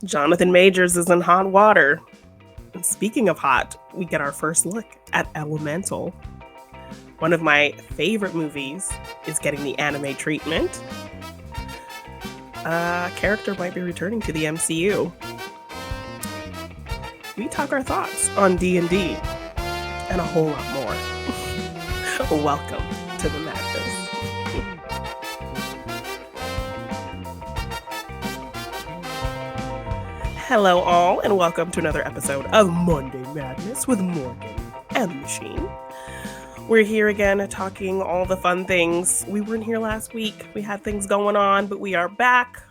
Jonathan Majors is in hot water. And speaking of hot, we get our first look at Elemental. One of my favorite movies is getting the anime treatment. A character might be returning to the MCU. We talk our thoughts on D&D and a whole lot more. Welcome to the madness. Hello all, and welcome to another episode of Monday Madness with Morgan and the Machine. We're here again talking all the fun things. We weren't here last week. We had things going on, but we are back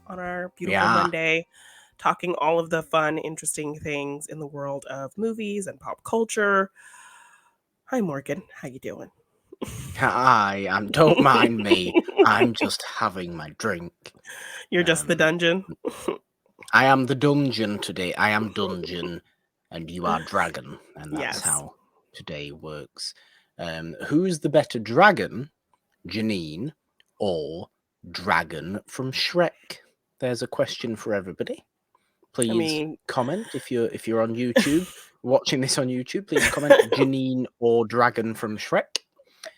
on our beautiful Monday talking all of the fun, interesting things in the world of movies and pop culture. Hi, Morgan. How you doing? Hi, don't mind me. I'm just having my drink. You're just the dungeon? I am the dungeon today. I am dungeon, and you are dragon, and that's how today works. Who's the better dragon, Jeannine, or dragon from Shrek? There's a question for everybody. Please comment if you're on YouTube, watching this on YouTube. Please comment Jeannine or dragon from Shrek.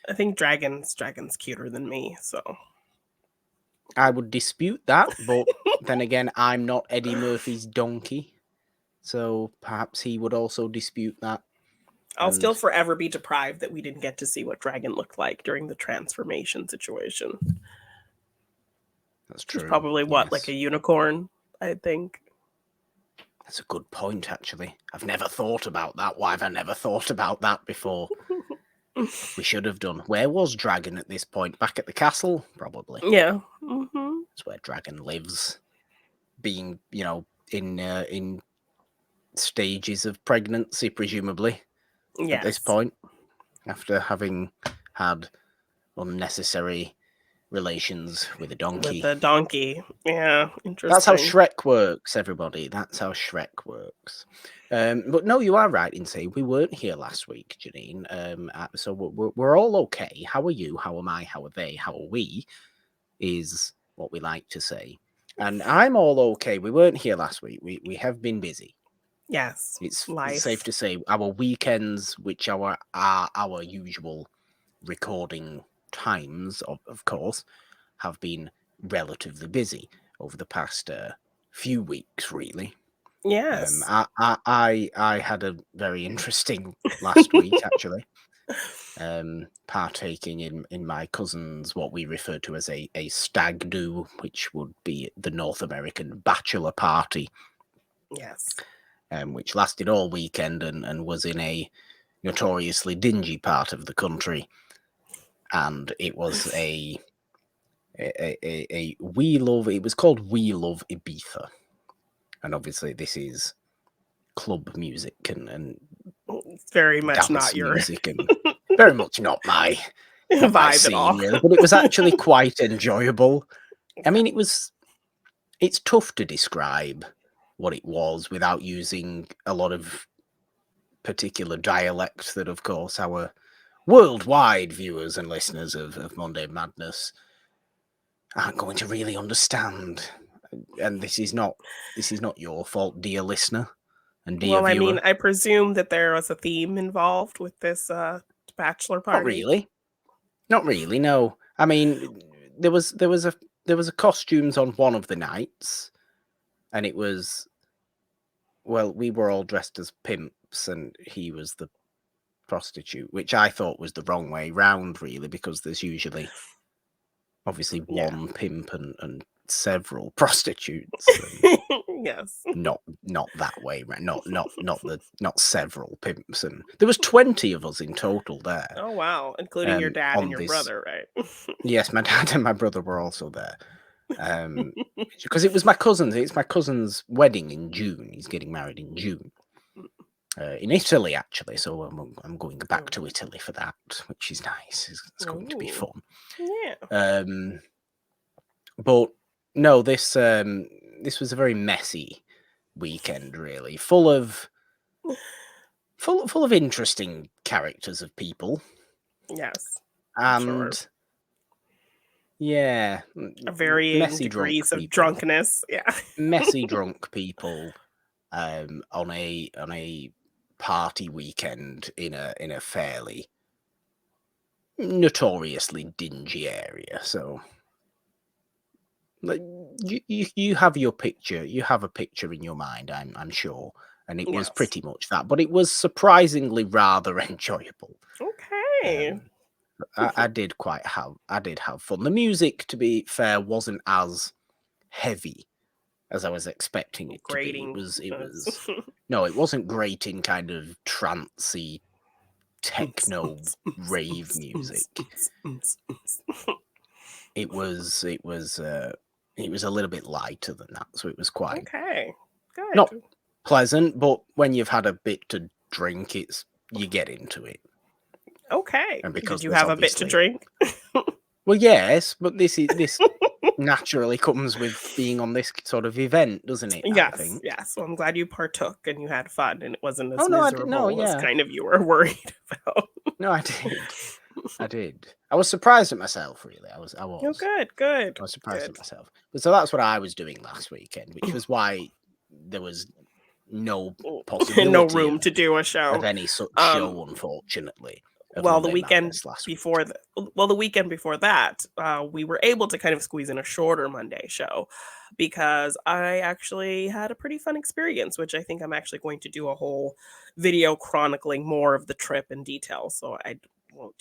I think dragon's cuter than me, so I would dispute that, but then again, I'm not Eddie Murphy's donkey, so perhaps he would also dispute that. I'll still forever be deprived that we didn't get to see what dragon looked like during the transformation situation. That's true. It's probably like a unicorn, I think. That's a good point, actually. I've never thought about that. Why have I never thought about that before? We should have done. Where was Dragon at this point? Back at the castle? Probably. Yeah. That's where Dragon lives. Being, in stages of pregnancy, presumably. Yes. At this point. After having had unnecessary relations with a donkey. With a donkey. Yeah, interesting. That's how Shrek works, everybody. That's how Shrek works. But no, you are right in saying we weren't here last week, Jeannine. So we're all okay. How are you? How am I? How are they? How are we? Is what we like to say. And I'm all okay. We weren't here last week. We have been busy. Yes. It's safe to say our weekends, which are our usual recording times, of course, have been relatively busy over the past few weeks, really. Yes. I had a very interesting last week, actually. Partaking in my cousin's what we refer to as a stag do, which would be the North American bachelor party. Yes. Which lasted all weekend and was in a notoriously dingy part of the country. And it was it was called We Love Ibiza. And obviously this is club music and it's very much not your music and very much not my vibe scene, at all. Really. But it was actually quite enjoyable. I mean, it's tough to describe what it was without using a lot of particular dialects that, of course, our worldwide viewers and listeners of Monday Madness aren't going to really understand. And this is not your fault, dear listener and dear viewer. I mean, I presume that there was a theme involved with this bachelor party. Not really. No. I mean, there was a costumes on one of the nights, and it was, well, we were all dressed as pimps, and he was the prostitute, which I thought was the wrong way round, really, because there's usually obviously one pimp and several prostitutes. Yes. Not that way, right? Not several pimps, and there was 20 of us in total there. Oh wow, including your dad and your brother, right? Yes, my dad and my brother were also there. Because it was my cousin's. It's my cousin's wedding in June. He's getting married in June. In Italy, actually, so I'm going back to Italy for that, which is nice. It's going to be fun. Yeah. But no, this was a very messy weekend, really, full of interesting characters of people. Yes. And Yeah, varying messy drunk degrees of people. drunkenness. Yeah. Messy drunk people on a party weekend in a fairly notoriously dingy area. So like, you have your picture, you have a picture in your mind, I'm sure, and it was Yes. pretty much that, but it was surprisingly rather enjoyable. Okay. I did have fun. The music, to be fair, wasn't as heavy as I was expecting it to be. It Grating. was no, it wasn't grating kind of trancey techno rave music. It was a little bit lighter than that, so it was quite Okay. Good. not pleasant, but when you've had a bit to drink, you get into it. Okay. And because Did you have a bit to drink? Well, yes, but this naturally comes with being on this sort of event, doesn't it? I Yes. think. Yes. Well, I'm glad you partook and you had fun and it wasn't as Oh, no, I miserable didn't. No, as yeah. kind of you were worried about. No, I did. I did. I was surprised at myself, really. I was. Oh, good. I was surprised at myself. But so that's what I was doing last weekend, which was why there was no possibility No room to do a show of any such show, unfortunately. Well, the weekend before the weekend before that, we were able to kind of squeeze in a shorter Monday show because I actually had a pretty fun experience, which I think I'm actually going to do a whole video chronicling more of the trip in detail. So I won't,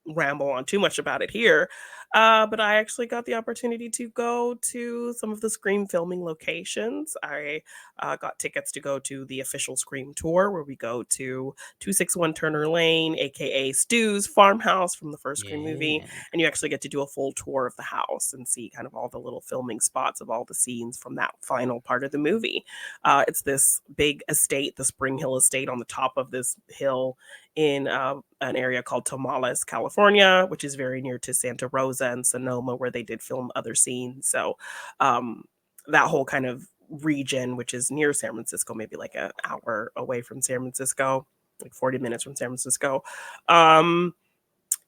ramble on too much about it here. But I actually got the opportunity to go to some of the Scream filming locations. I got tickets to go to the official Scream tour where we go to 261 Turner Lane, aka Stu's farmhouse from the first Scream movie. And you actually get to do a full tour of the house and see kind of all the little filming spots of all the scenes from that final part of the movie. It's this big estate, the Spring Hill estate on the top of this hill in an area called Tomales, California, which is very near to Santa Rosa and Sonoma, where they did film other scenes. So that whole kind of region, which is near San Francisco, maybe like an hour away from San Francisco, like 40 minutes from San Francisco,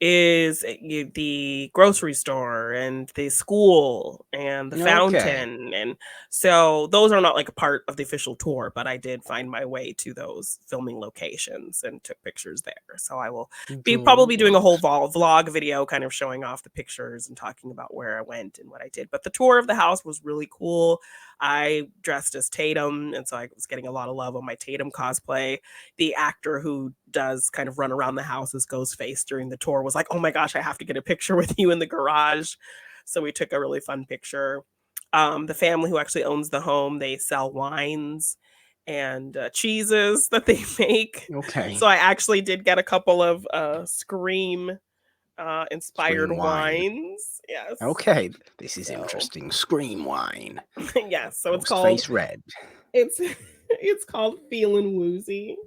is the grocery store and the school and the fountain. And so those are not like a part of the official tour, but I did find my way to those filming locations and took pictures there. So I will be probably doing a whole vlog video kind of showing off the pictures and talking about where I went and what I did. But the tour of the house was really cool. I dressed as Tatum, and so I was getting a lot of love on my Tatum cosplay. The actor who does kind of run around the house as Ghostface during the tour was like, "Oh my gosh, I have to get a picture with you in the garage." So we took a really fun picture. The family who actually owns the home, they sell wines and cheeses that they make. Okay. So I actually did get a couple of Scream inspired wines. Yes. Okay, this is interesting. Scream wine. Yes. So it's called Face Red. It's called Feelin' Woozy.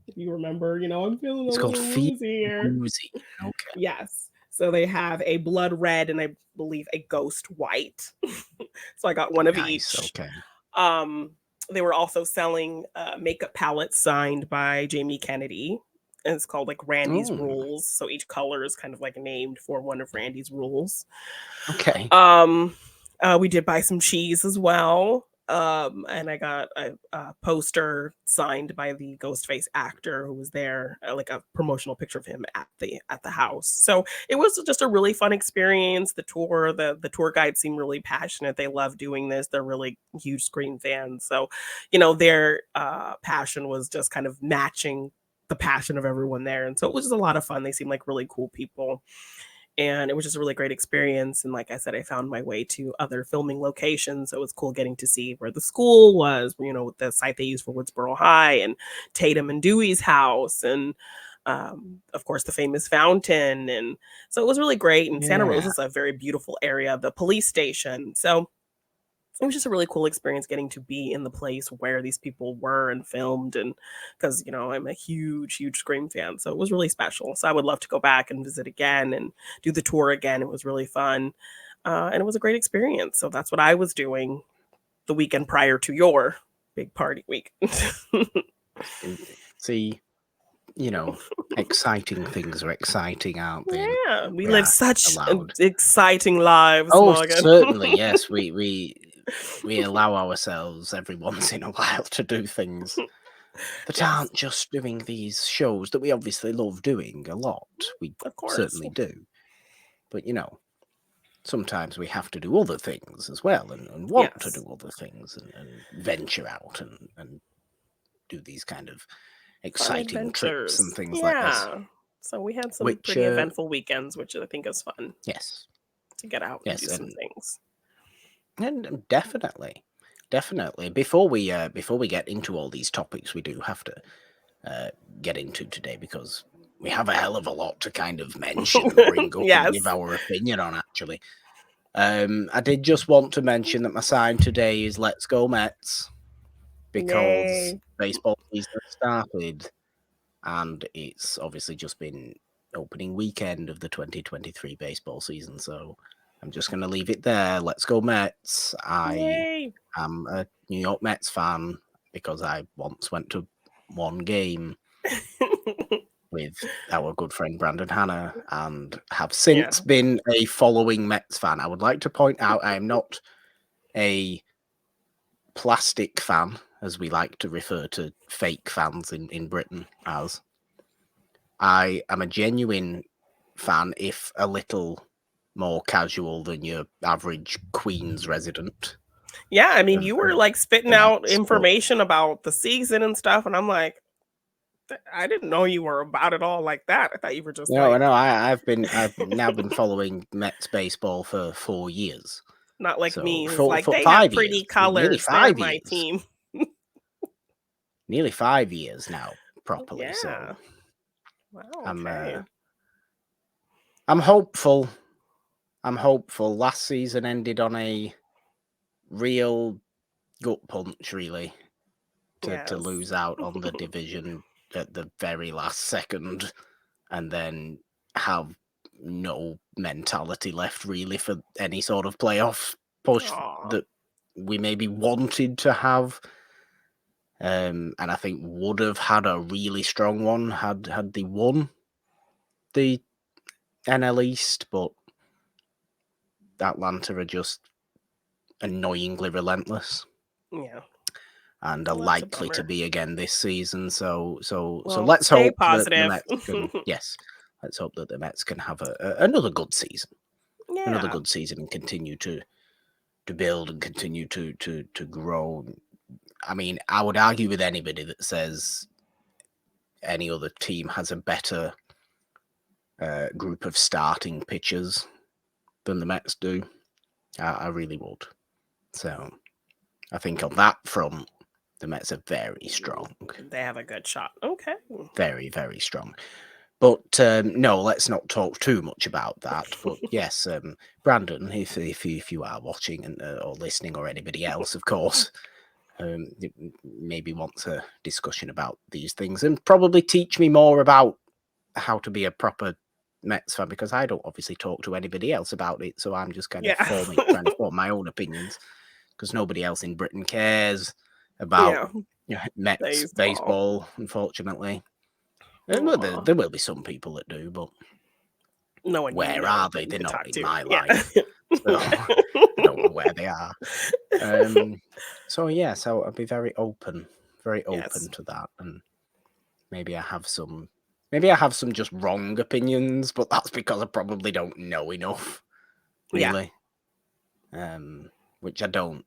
If you remember, I'm feeling a little woozy here. Woozy. Okay. Yes. So they have a blood red and I believe a ghost white. So I got one of each. Okay. They were also selling makeup palettes signed by Jamie Kennedy. And it's called like Randy's Rules. So each color is kind of like named for one of Randy's rules. Okay. We did buy some cheese as well. And I got a poster signed by the Ghostface actor who was there, like a promotional picture of him at the house. So it was just a really fun experience. The tour, the tour guides seemed really passionate. They love doing this. They're really huge Scream fans. So, their passion was just kind of matching the passion of everyone there. And so it was just a lot of fun. They seemed like really cool people. And it was just a really great experience. And like I said, I found my way to other filming locations. So it was cool getting to see where the school was, with the site they used for Woodsboro High and Tatum and Dewey's house. And of course, the famous fountain. And so it was really great. And Santa Rosa is a very beautiful area, the police station. So it was just a really cool experience getting to be in the place where these people were and filmed. And because, I'm a huge Scream fan. So it was really special. So I would love to go back and visit again and do the tour again. It was really fun. And it was a great experience. So that's what I was doing the weekend prior to your big party week. See, exciting things are exciting, aren't they? And Yeah, we we live are such allowed. exciting lives, Oh, Morgan. certainly, yes. We allow ourselves every once in a while to do things that Yes, aren't just doing these shows that we obviously love doing a lot. We of course. certainly do. But, sometimes we have to do other things as well and want to Yes. do other things and venture out and do these kind of Fun exciting trips and adventures. things like this. Yeah. So we had some Which, pretty eventful weekends, which I think is fun yes, to get out and yes, do some things. and definitely. Before we get into all these topics, we do have to get into today because we have a hell of a lot to kind of mention and bring up and give Yes. our opinion on. Actually, I did just want to mention that my sign today is "Let's Go Mets" because Yay. baseball season started, and it's obviously just been opening weekend of the 2023 baseball season. So I'm just going to leave it there. Let's go Mets. I Yay. am a New York Mets fan because I once went to one game with our good friend Brandon Hanna and have since been a following Mets fan. I would like to point out I am not a plastic fan, as we like to refer to fake fans in Britain as. I am a genuine fan, if a little more casual than your average Queens resident. Yeah, I mean, you were like spitting the out Mets, but information about the season and stuff, and I'm like, I didn't know you were about it all like that. I thought you were just no, like, I've now been following Mets baseball for 4 years. not like So me, who's for like, they have 5 pretty years, nearly colors. They're 5 my years, team. nearly 5 years now, properly. Yeah. So Wow. Okay. I'm hopeful. I'm hopeful. Last season ended on a real gut punch, really, to lose out on the division at the very last second, and then have no mentality left really for any sort of playoff push that we maybe wanted to have. And I think would have had a really strong one had they won the NL East, but Atlanta are just annoyingly relentless. Yeah. And are likely to be again this season. So let's stay hope positive. that the Mets can let's hope that the Mets can have another good season. Yeah. Another good season and continue to build and continue to grow. I mean, I would argue with anybody that says any other team has a better group of starting pitchers than the Mets do. I really would. So I think on that front, the Mets are very strong. They have a good shot. Okay. Very, very strong. But no, let's not talk too much about that. But yes, Brandon, if you are watching and or listening, or anybody else, of course, maybe wants a discussion about these things and probably teach me more about how to be a proper Mets fan, because I don't obviously talk to anybody else about it. So I'm just kind of trying to form my own opinions, because nobody else in Britain cares about Mets baseball, unfortunately. There will be some people that do, but no one. Where are they? They're not in my life. So I don't know where they are. So I'll be very open to that, and maybe I have some just wrong opinions, but that's because I probably don't know enough, really. Which I don't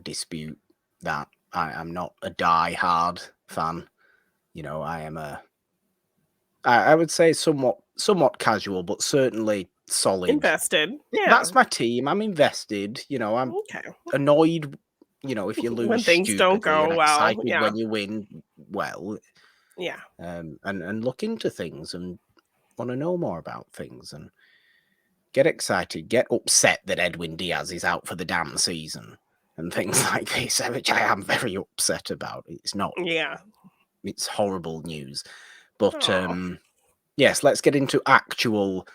dispute that. I'm not a die-hard fan. I am I would say somewhat casual, but certainly solid. Invested. Yeah. That's my team. I'm invested. I'm annoyed, if you lose when things don't go and well. excited when you win well. Yeah. And look into things and want to know more about things and get excited, get upset that Edwin Diaz is out for the damn season and things like this, which I am very upset about. It's not. Yeah. It's horrible news. But yes, let's get into actual,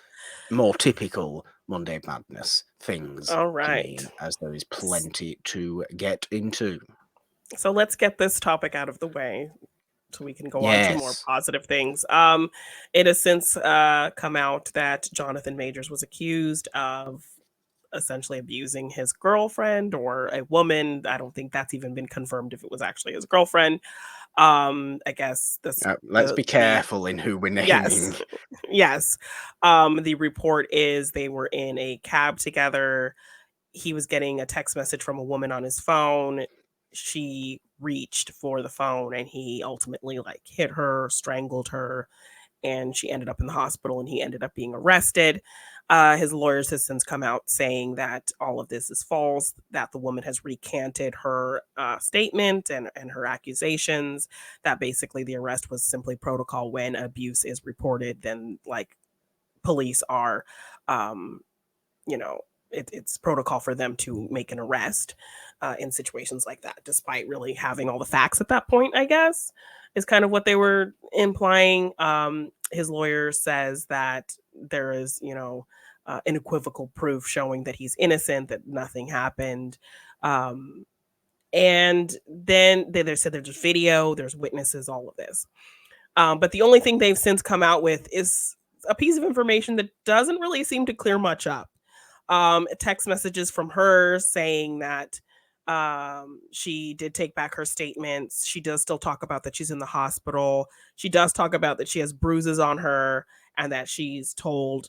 more typical Monday Madness things. All right. As there is plenty to get into. So let's get this topic out of the way. so we can go on to more Yes. positive things. It has since come out that Jonathan Majors was accused of essentially abusing his girlfriend or a woman. I don't think that's even been confirmed if it was actually his girlfriend. I guess this Let's be the careful in who we're yes. naming. Yes. The report is they were in a cab together. He was getting a text message from a woman on his phone. She reached for the phone and he ultimately like hit her, strangled her, and she ended up in the hospital and he ended up being arrested. His lawyers has since come out saying that all of this is false, that the woman has recanted her statement and her accusations, that basically the arrest was simply protocol. When abuse is reported, then like police are, um, you know, it's protocol for them to make an arrest in situations like that, despite really having all the facts at that point, I guess, is kind of what they were implying. His lawyer says that there is, unequivocal proof showing that he's innocent, that nothing happened. Um, and then they said there's video, there's witnesses, all of this. But the only thing they've since come out with is a piece of information that doesn't really seem to clear much up. Text messages from her saying that she did take back her statements. She does still talk about that she's in the hospital. She does talk about that she has bruises on her and that she's told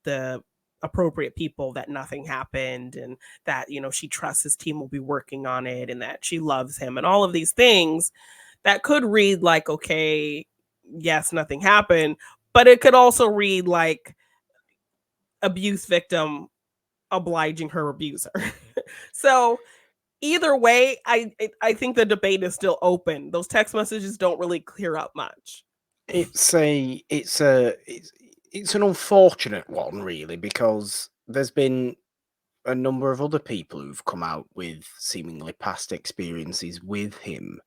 the appropriate people that nothing happened and that, she trusts his team will be working on it and that she loves him and all of these things that could read like, okay, yes, nothing happened, but it could also read like abuse victim obliging her abuser. So either way, I think the debate is still open. Those text messages don't really clear up much. It's an unfortunate one, really, because there's been a number of other people who've come out with seemingly past experiences with him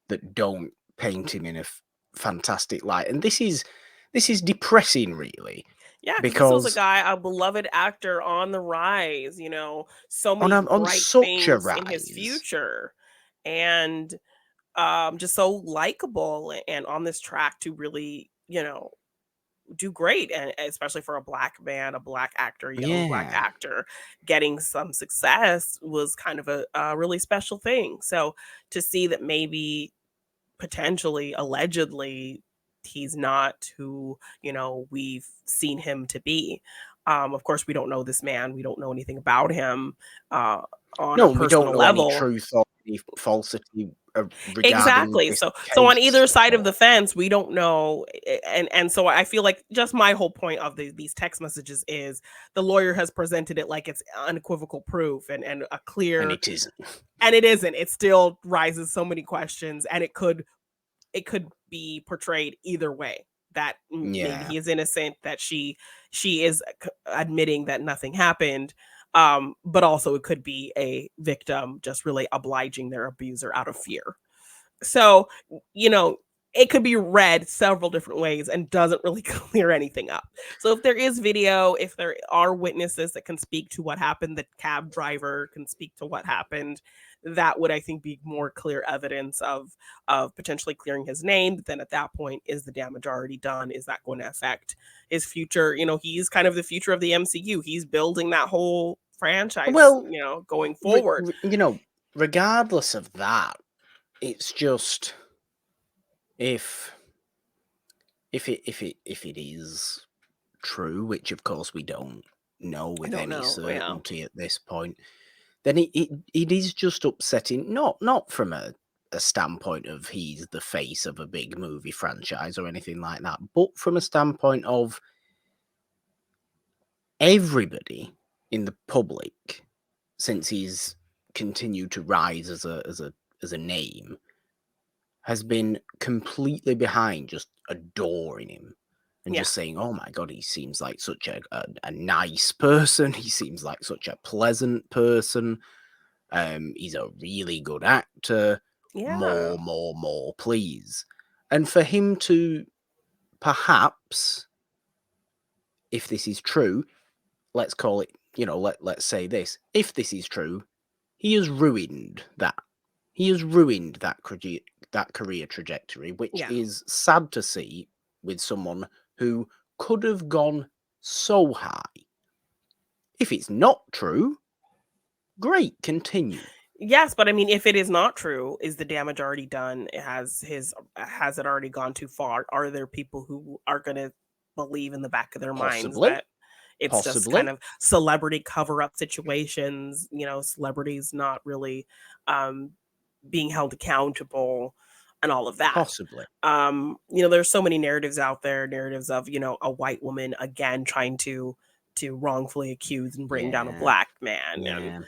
that don't paint him in a fantastic light, and this is depressing, really, Yeah, because this was because a beloved actor on the rise, so on many on bright such a things in his rise. future. And just so likable and on this track to really, do great, and especially for a black man, a black actor, young black Yeah. actor, getting some success was kind of a really special thing. So to see that maybe potentially, allegedly, he's not who we've seen him to be. Of course, we don't know this man. We don't know anything about him uh, on a No, we don't personal know any level. truth or any falsity regarding Exactly. this So on case either at side of all. the fence, we don't know, and so I feel like just my whole point of these text messages is the lawyer has presented it like it's unequivocal proof and a And clear, it isn't. and it isn't. It still raises so many questions, and it could be portrayed either way. That maybe Yeah. he is innocent, that she is admitting that nothing happened, but also it could be a victim just really obliging their abuser out of fear. So, you know, it could be read several different ways and doesn't really clear anything up. So if there is video, if there are witnesses that can speak to what happened, the cab driver can speak to what happened, that would, I think, be more clear evidence of potentially clearing his name. But then at that point, is the damage already done? Is that going to affect his future? He's kind of the future of the MCU. He's building that whole franchise, Well, going forward. regardless of that, it's just if if it is true, which of course we don't know I with don't any know. Yeah. certainty at this point, then it is just upsetting. Not from a standpoint of he's the face of a big movie franchise or anything like that, but from a standpoint of everybody in the public, since he's continued to rise as a name, has been completely behind just adoring him and Yeah. just saying, "Oh my god, he seems like such a nice person. He seems like such a pleasant person. He's a really good actor. Yeah. More, please." And for him to perhaps, if this is true, let's call it, let's say this, if this is true, he has ruined that. he has ruined that career trajectory, which Yeah. is sad to see with someone who could have gone so high. If it's not true, great, continue. Yes, but I mean, if it is not true, is the damage already done? Has it already gone too far? Are there people who are going to believe in the back of their minds Possibly, that it's just kind possibly, of celebrity cover-up situations, celebrities not really um being held accountable and all of that. possibly. There's so many narratives out there, narratives of, a white woman again trying to wrongfully accuse and bring down a Yeah, black man, and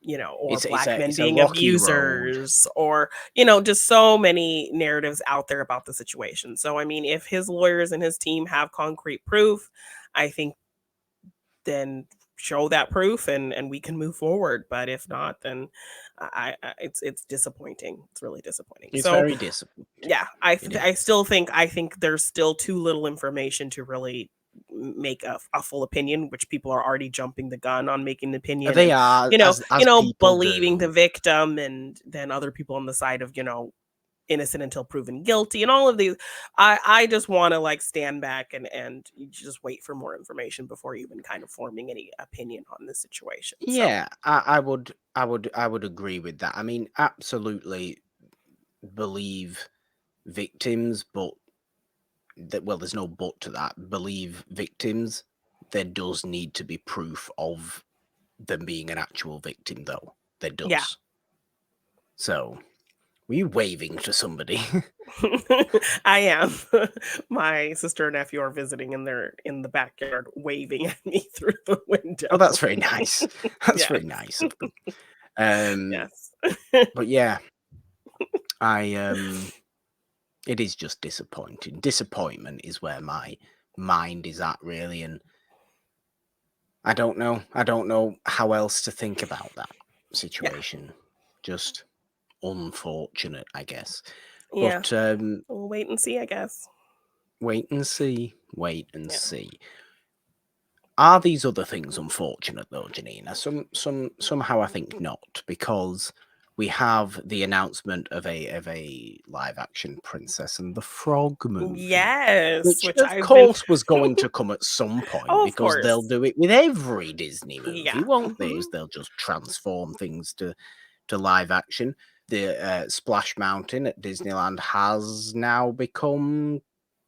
yeah. or It's black men it's a being rocky road. abusers, or just so many narratives out there about the situation. So I mean, if his lawyers and his team have concrete proof, I think then show that proof, and we can move forward. But if not, then it's disappointing. It's really disappointing. It's So very disappointing. yeah, It I is. still think there's still too little information to really make a full opinion, which people are already jumping the gun on making an opinion, They and are, as people believing do. the victim, and then other people on the side of innocent until proven guilty, and all of these. I just want to like stand back and you just wait for more information before even kind of forming any opinion on the situation. So Yeah, I would agree with that. I mean, absolutely believe victims, but there's no but to that. Believe victims. There does need to be proof of them being an actual victim, though. There yeah. does. So, were you waving to somebody? I am. My sister and nephew are visiting, and they're in the backyard waving at me through the window. Oh, that's very nice. That's Yes. very nice of them. Yes. But yeah, it is just disappointing. Disappointment is where my mind is at, really, and I don't know. I don't know how else to think about that Yeah. situation. Just unfortunate, I guess. Yeah. But We'll wait and see, I guess. wait and see. Wait and Yeah. see. Are these other things unfortunate though, Janina? Somehow I think not, because we have the announcement of a live action Princess and the Frog movie. Yes, Which, which of I've been course, was going to come at some point, Oh, of because they'll course. do it with every Disney Yeah. movie, won't they? Mhm. They'll just transform things to live action. The Splash Mountain at Disneyland has now become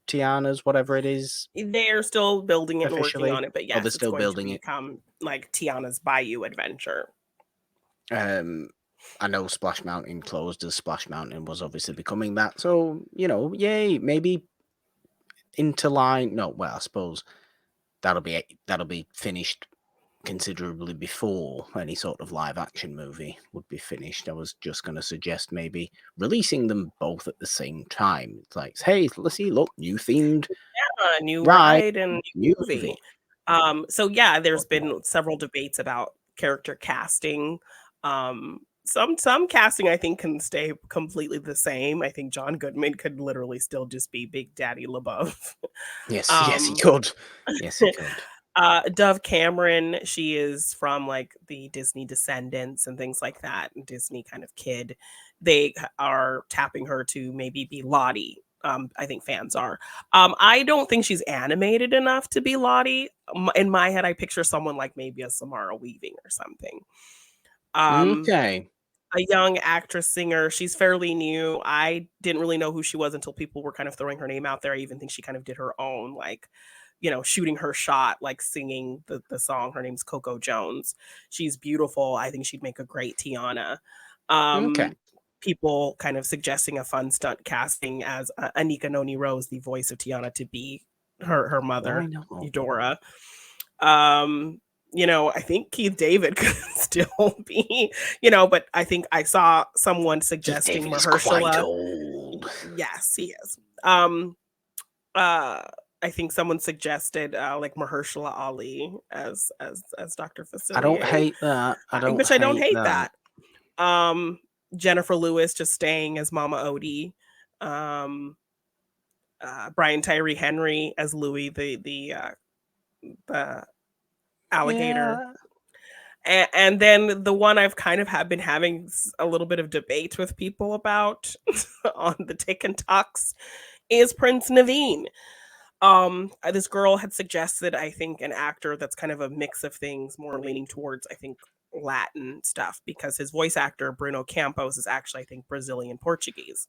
Tiana's, whatever it is, They're still building it and working officially. on it, but Oh, they're yes, it's still going to building it. become like Tiana's Bayou Adventure. I know Splash Mountain closed, as Splash Mountain was obviously becoming that. So, yay, maybe Interline. No, well, I suppose that'll be finished considerably before any sort of live action movie would be finished. I was just going to suggest maybe releasing them both at the same time. It's like, hey, let's see, look, new themed New ride, ride and new new movie. movie. So yeah, there's But no. been several debates about character casting. Some casting I think can stay completely the same. I think John Goodman could literally still just be Big Daddy LaBeouf. Yes, yes, he um, could. Yes, he could. Dove Cameron, she is from like the Disney Descendants and things like that, Disney kind of kid. They are tapping her to maybe be Lottie. I think fans are. I don't think she's animated enough to be Lottie. In my head, I picture someone like maybe a Samara Weaving or something. Okay. A young actress singer. She's fairly new. I didn't really know who she was until people were kind of throwing her name out there. I even think she kind of did her own, like, shooting her shot, like singing the song. Her name's Coco Jones. She's beautiful. I think she'd make a great Tiana. Okay. People kind of suggesting a fun stunt casting as Anika Noni Rose, the voice of Tiana, to be her Why mother, not? Eudora. I think Keith David could still be, but I think I saw someone Keith suggesting David is quite Mahershala. old. Yes, he is. I think someone suggested like Mahershala Ali as Dr. I don't Facilier, hate that. I don't which I don't hate hate that. that. Jennifer Lewis just staying as Mama Odie. Brian Tyree Henry as Louis, the alligator. Yeah. And then the one I've kind of been having a little bit of debate with people about on the TikToks is Prince Naveen. This girl had suggested, I think, an actor that's kind of a mix of things, more leaning towards, I think, Latin stuff, because his voice actor Bruno Campos is actually, I think, Brazilian Portuguese.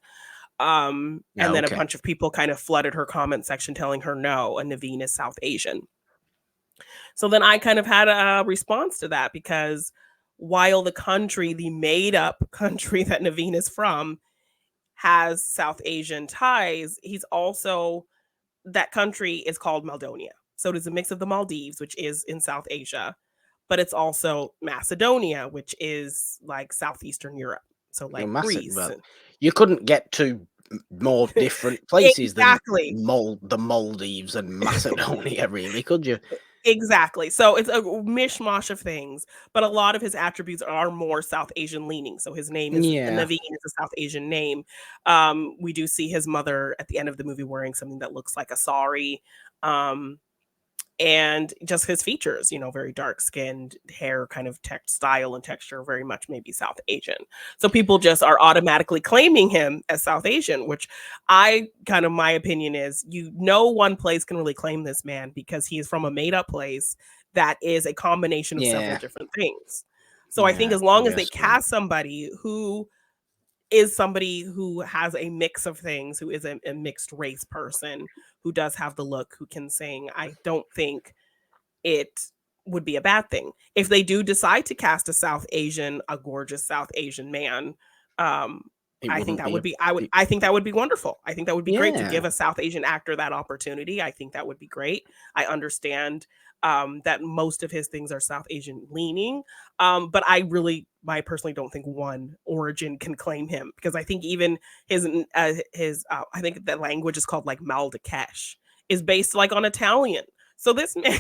And then a bunch of people kind of flooded her comment section telling her no, and Naveen is South Asian. So then I kind of had a response to that, because while the country, the made up country that Naveen is from, has South Asian ties, he's also, that country is called Maldonia. So it is a mix of the Maldives, which is in South Asia, but it's also Macedonia, which is like Southeastern Europe. So like Greece. Well, you couldn't get to more different places exactly. than the Maldives and Macedonia, really, could you? Exactly. So it's a mishmash of things, but a lot of his attributes are more South Asian leaning. So his name is Naveen is a South Asian name. We do see his mother at the end of the movie wearing something that looks like a sari. And just his features, you know, very dark skinned, hair kind of style and texture, very much maybe South Asian. So people just are automatically claiming him as South Asian, which my opinion is, one place can really claim this man, because he is from a made up place that is a combination of several different things. So I think as long as they cast somebody who is somebody who has a mix of things, who is a mixed race person, who does have the look, who can sing, I don't think it would be a bad thing. If they do decide to cast a gorgeous South Asian man, I think that would be wonderful. I think that would be great to give a South Asian actor that opportunity. I think that would be great. I understand that most of his things are South Asian leaning, but I personally don't think one origin can claim him, because I think even his I think the language is called like Maldakesh, is based like on Italian. So this man,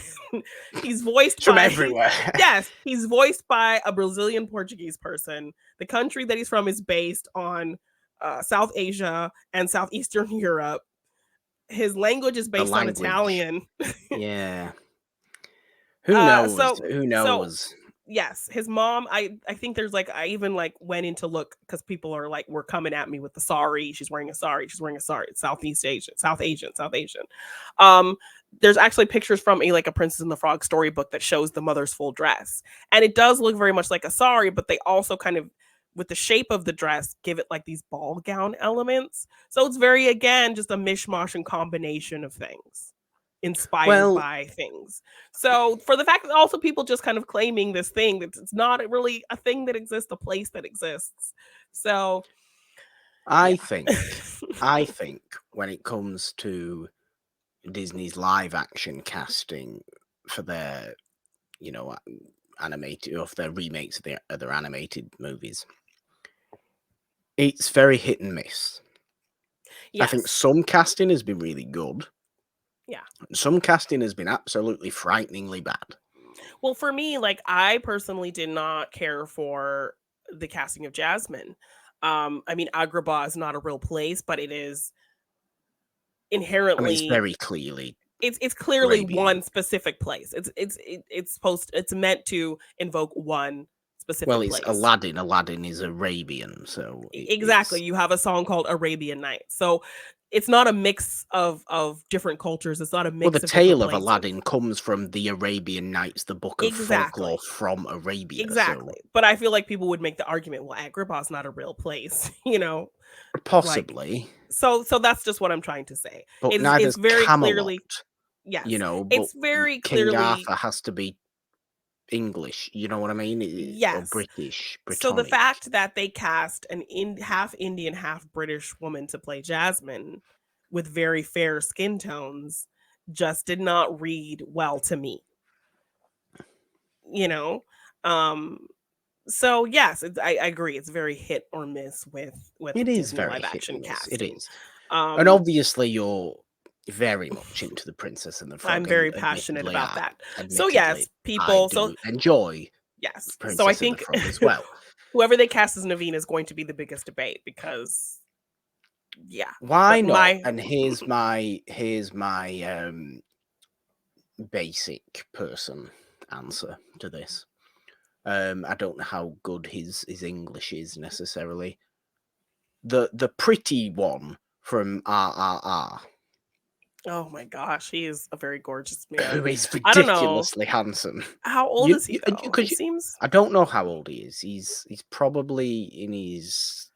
he's voiced from everywhere. Yes, he's voiced by a Brazilian Portuguese person. The country that he's from is based on South Asia and Southeastern Europe. His language is based on Italian. Yeah. Who knows? Who knows? So, yes, his mom, I think there's like, I even like went in to look, because people are like, were coming at me with the sari. She's wearing a sari. It's South Asian. There's actually pictures from a Princess and the Frog storybook that shows the mother's full dress. And it does look very much like a sari, but they also kind of, with the shape of the dress, give it like these ball gown elements. So it's very, again, just a mishmash and combination of things inspired by things. So for the fact that also people just kind of claiming this thing, that it's not really a thing that exists, a place that exists. So I think when it comes to Disney's live action casting for their, animated, or for their remakes of their animated movies, it's very hit and miss. Yes. I think some casting has been really good. Yeah. Some casting has been absolutely frighteningly bad. Well, for me, I personally did not care for the casting of Jasmine. I mean, Agrabah is not a real place, but it is inherently. It's very clearly. It's clearly Arabian. One specific place. It's meant to invoke one specific place. Well, it's Aladdin. Aladdin is Arabian, so exactly. You have a song called Arabian Nights, so it's not a mix of different cultures. It's not a mix. Well, the tale of Aladdin comes from the Arabian Nights, the book of folklore from Arabia. Exactly. So. But I feel like people would make the argument, well, Agrabah is not a real place, Possibly. So that's just what I'm trying to say. But it's very Camelot, clearly. Yes. It's very clearly. King Arthur has to be English, you know what I mean? Yes. Or British. So the fact that they cast an half Indian, half British woman to play Jasmine with very fair skin tones just did not read well to me. So yes, I agree. It's very hit or miss with it is Disney very live action casting. It is. And obviously you're very much into the Princess and the Frog. I'm very passionate about that. So yes, people enjoy. Yes. Princess so I think and the Frog as well. Whoever they cast as Naveen is going to be the biggest debate, because why not? And here's my basic person answer to this. I don't know how good his English is necessarily. The pretty one from RRR. Oh my gosh, he is a very gorgeous man. Who is I don't know. ridiculously handsome. How old is he though? He seems. I don't know how old he is. He's probably in his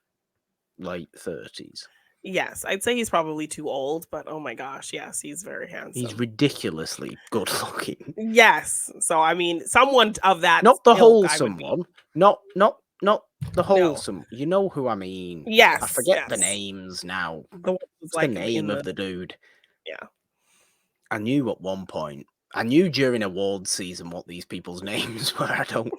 late 30s. Yes, I'd say he's probably too old, but oh my gosh, yes, he's very He's handsome. ridiculously good looking. Yes, so I mean, someone of that Not the ilk, wholesome one. Not the wholesome. You know who I mean. Yes, I forget the yes. names now. The one who's What's like the in name the of the dude? yeah. I knew at one point. I knew during awards season what these people's names were. I don't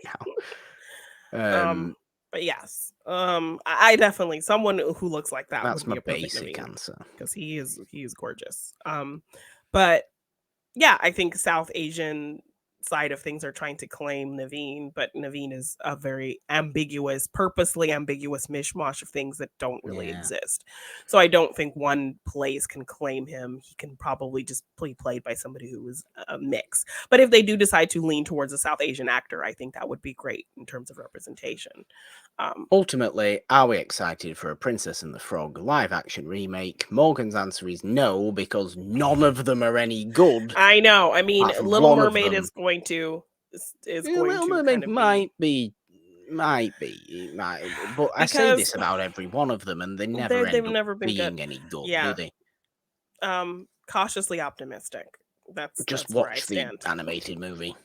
know. But yes, I definitely someone who looks like that That's would be my a perfect basic Naveen answer. because he is gorgeous. But yeah, I think South Asian side of things are trying to claim Naveen, but Naveen is a very ambiguous, purposely ambiguous mishmash of things that don't really Yeah. exist. So I don't think one place can claim him. He can probably just be played by somebody who is a mix. But if they do decide to lean towards a South Asian actor, I think that would be great in terms of representation. Ultimately, are we excited for a Princess and the Frog live action remake? Morgan's answer is no, because none of them are any good. I know. I mean, Apart from Little one of Mermaid them. is going to Little kind Mermaid of might be, but I say because this about every one of them, and they never they've end up never been good. being any good, Yeah. do they? Cautiously optimistic. Just That's where I watch the stand. animated movie.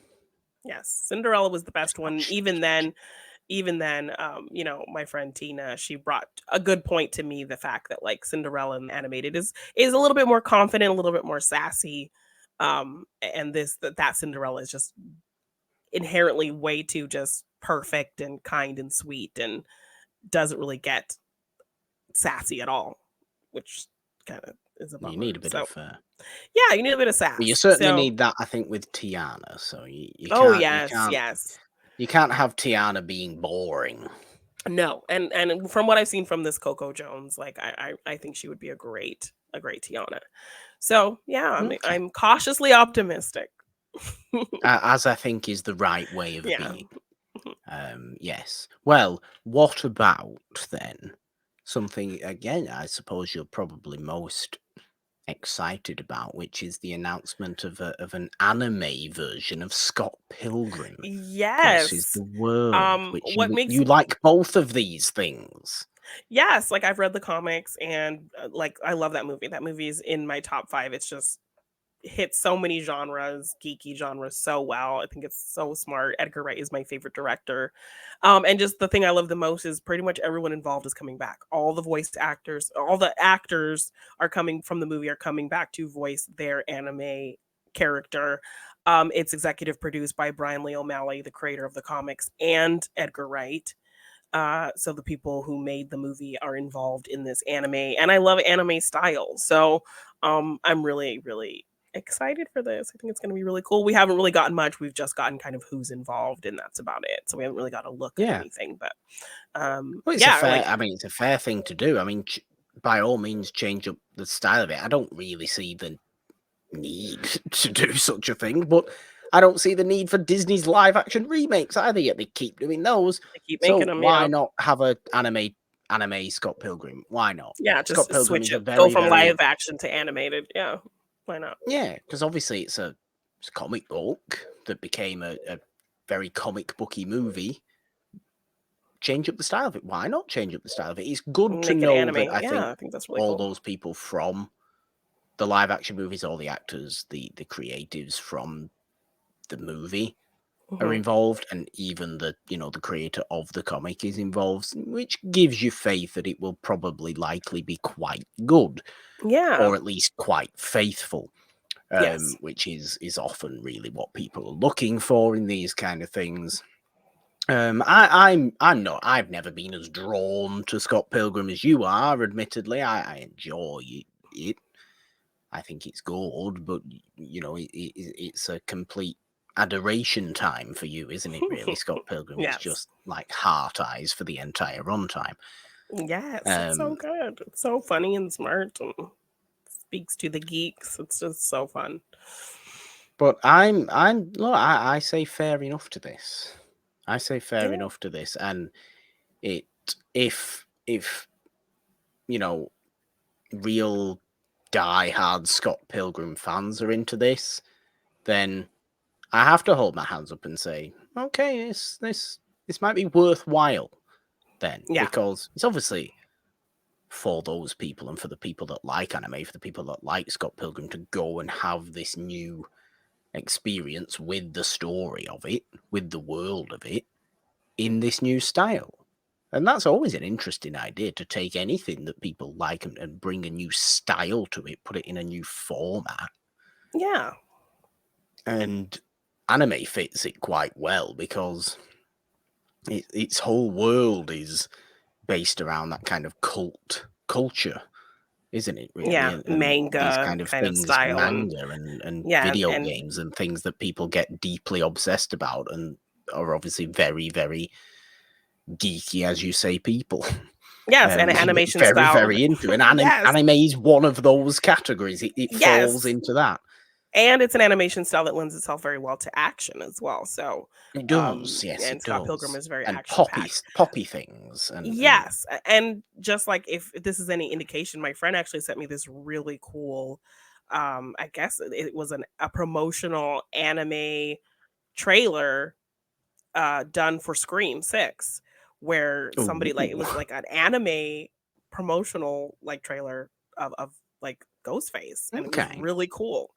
Yes, Cinderella was the best one. Watch- Even then, you know, my friend Tina, she brought a good point to me. The fact that like Cinderella and animated is a little bit more confident, a little bit more sassy. And that Cinderella is just inherently way too just perfect and kind and sweet and doesn't really get sassy at all, which kind of is a You bummer. need a bit So of. yeah, you need a bit of sass. Well, you certainly So need that, I think, with Tiana. So you oh can't yes. you can't have Tiana being boring. No, and from what I've seen from this Coco Jones, like I think she would be a great Tiana. So yeah, Okay. I'm cautiously optimistic. As I think is the right way of Yeah. being. Yes. Well, what about then something again? I suppose you're probably most excited about, which is the announcement of an anime version of Scott Pilgrim versus Yes. the World, which What makes you like both of these things. yes, like I've read the comics and like I love that movie. That movie is in my top 5. It's just hits so many genres, geeky genres so well. I think it's so smart. Edgar Wright is my favorite director. And just the thing I love the most is pretty much everyone involved is coming back. All the voice actors, all the actors are coming from the movie are coming back to voice their anime character. It's executive produced by Brian Lee O'Malley, the creator of the comics, and Edgar Wright. So the people who made the movie are involved in this anime, and I love anime style. So I'm really, really excited for this. I think it's going to be really cool. We haven't really gotten much. We've just gotten kind of who's involved, and that's about it. So we haven't really got to look at Yeah. anything. But Well, it's yeah, like it's a fair thing to do. I mean, by all means, change up the style of it. I don't really see the need to do such a thing, but I don't see the need for Disney's live action remakes either. Yet they keep doing those. they keep So making them. why Yeah, not have a anime Scott Pilgrim? Why not? yeah. Scott Just Pilgrim switch is it. a Go very, from very live action to animated. Yeah, why not? yeah, because obviously it's a comic book that became a very comic booky movie. Change up the style of it. Why not change up the style of it? It's good to Make it know anime. that I Yeah, I think that's really all cool. those people from the live action movies, all the actors, the creatives from the movie are Mhm. involved, and even the the creator of the comic is involved, which gives you faith that it will probably likely be quite good, Yeah. or at least quite faithful. Yes. Which is often really what people are looking for in these kind of things. I'm not. I've never been as drawn to Scott Pilgrim as you are. Admittedly, I enjoy it. I think it's good, but it's a complete adoration time for you, isn't it? Really, Scott Pilgrim is Yes. just like heart eyes for the entire runtime. Yes, it's so good. It's so funny and smart and speaks to the geeks. It's just so fun. But I say fair enough to this. I say fair Yeah. enough to this, and if you know, real die-hard Scott Pilgrim fans are into this, then I have to hold my hands up and say, okay, this might be worthwhile then, Yeah. because it's obviously for those people and for the people that like anime, for the people that like Scott Pilgrim, to go and have this new experience with the story of it, with the world of it, in this new style. And that's always an interesting idea, to take anything that people like and bring a new style to it, put it in a new format. Yeah. And anime fits it quite well, because its whole world is based around that kind of cult culture, isn't it, really? Yeah, And manga these kind of things, style, manga and yeah, video and games and things that people get deeply obsessed about and are obviously very, very geeky, as you say, people. yes, and animation very, style. very into. And Yes. anime is one of those categories. It Yes. falls into that. And it's an animation style that lends itself very well to action as well. So It does, yes, and it Scott does. Pilgrim is very And action-packed. poppy things. And Yes, and just like if this is any indication, my friend actually sent me this really cool, I guess it was a promotional anime trailer done for Scream 6, where somebody like, it was ooh, like an anime promotional like trailer of like Ghostface, and it was okay, really cool.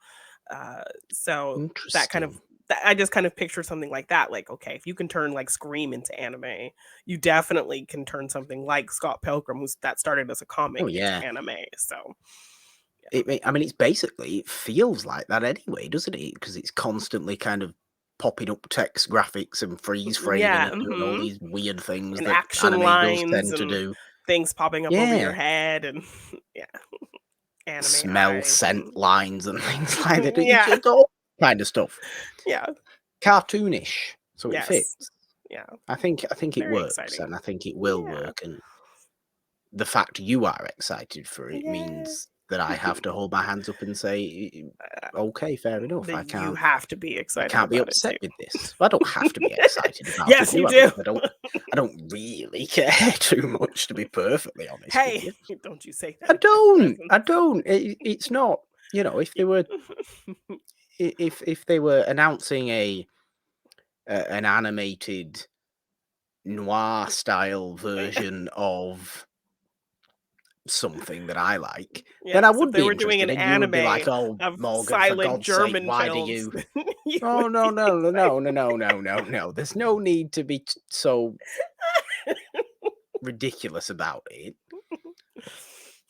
So that kind of interesting. I just kind of picture something like that. Like, okay, if you can turn like Scream into anime, you definitely can turn something like Scott Pilgrim, that started as a comic, Oh, into yeah. anime. So I mean, it's basically, it feels like that anyway, doesn't it? Because it's constantly kind of popping up text graphics and freeze framing yeah, and doing all these weird things and that action anime does lines tend to and do. things popping up over your Yeah. head, and yeah, anime Smell, eyes. scent lines and things like that. It's Yeah, just all kind of stuff. yeah, Cartoonish. So it yes, fits. yeah, I think it very works, exciting. and I think it will Yeah, work. And the fact you are excited for it yeah. means that I have to hold my hands up and say, okay, fair enough. I You can't have to be excited be about it upset too. with this. I don't have to be excited about it, Yes, do you I? do. Because I don't really care too much, to be perfectly honest with Hey, you. don't you say that I in my don't. It's not. You know, if they were announcing an animated noir style version of something that I like, then I yes, if would they be were doing interested, an and you would be like, anime "Oh, of Morgan, for silent God's sake, German why do films, you?" you Oh, would no, be no, no, no, excited. no, no, no, no. There's no need to be so ridiculous about it.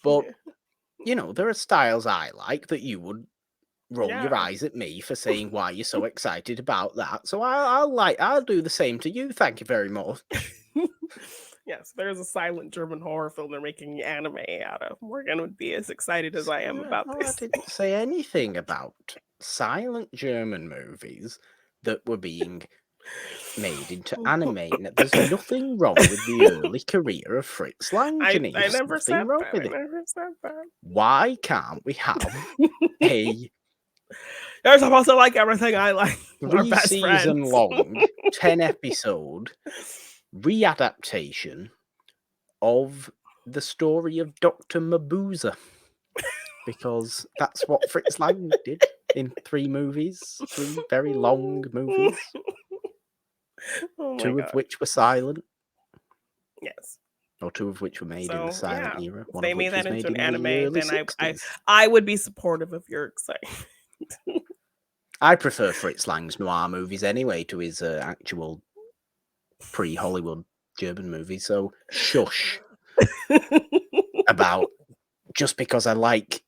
But you know, there are styles I like that you would roll your Yeah. eyes at me for saying why you're so excited about that. So I'll do the same to you. Thank you very much. Yes, there's a silent German horror film they're making anime out of. Morgan would be as excited as I am about Oh, I this. didn't say anything about silent German movies that were being made into anime. There's nothing wrong with the early career of Fritz Lang, Janine. I There's never nothing said wrong that. with I it. never said that. Why can't we have a You're supposed to like everything I like. We're best season friends. long, 10 episode readaptation of the story of Dr. Mabuse? Because that's what Fritz Lang did in 3 movies, 3 very long movies, Oh my 2 of god. which were silent, Yes. or 2 of which were made in the So silent yeah, era, if one they of made which that was into made an in the anime, early then 60s. I would be supportive of your excitement. I prefer Fritz Lang's noir movies anyway to his actual pre-Hollywood German movies, so shush about just because I like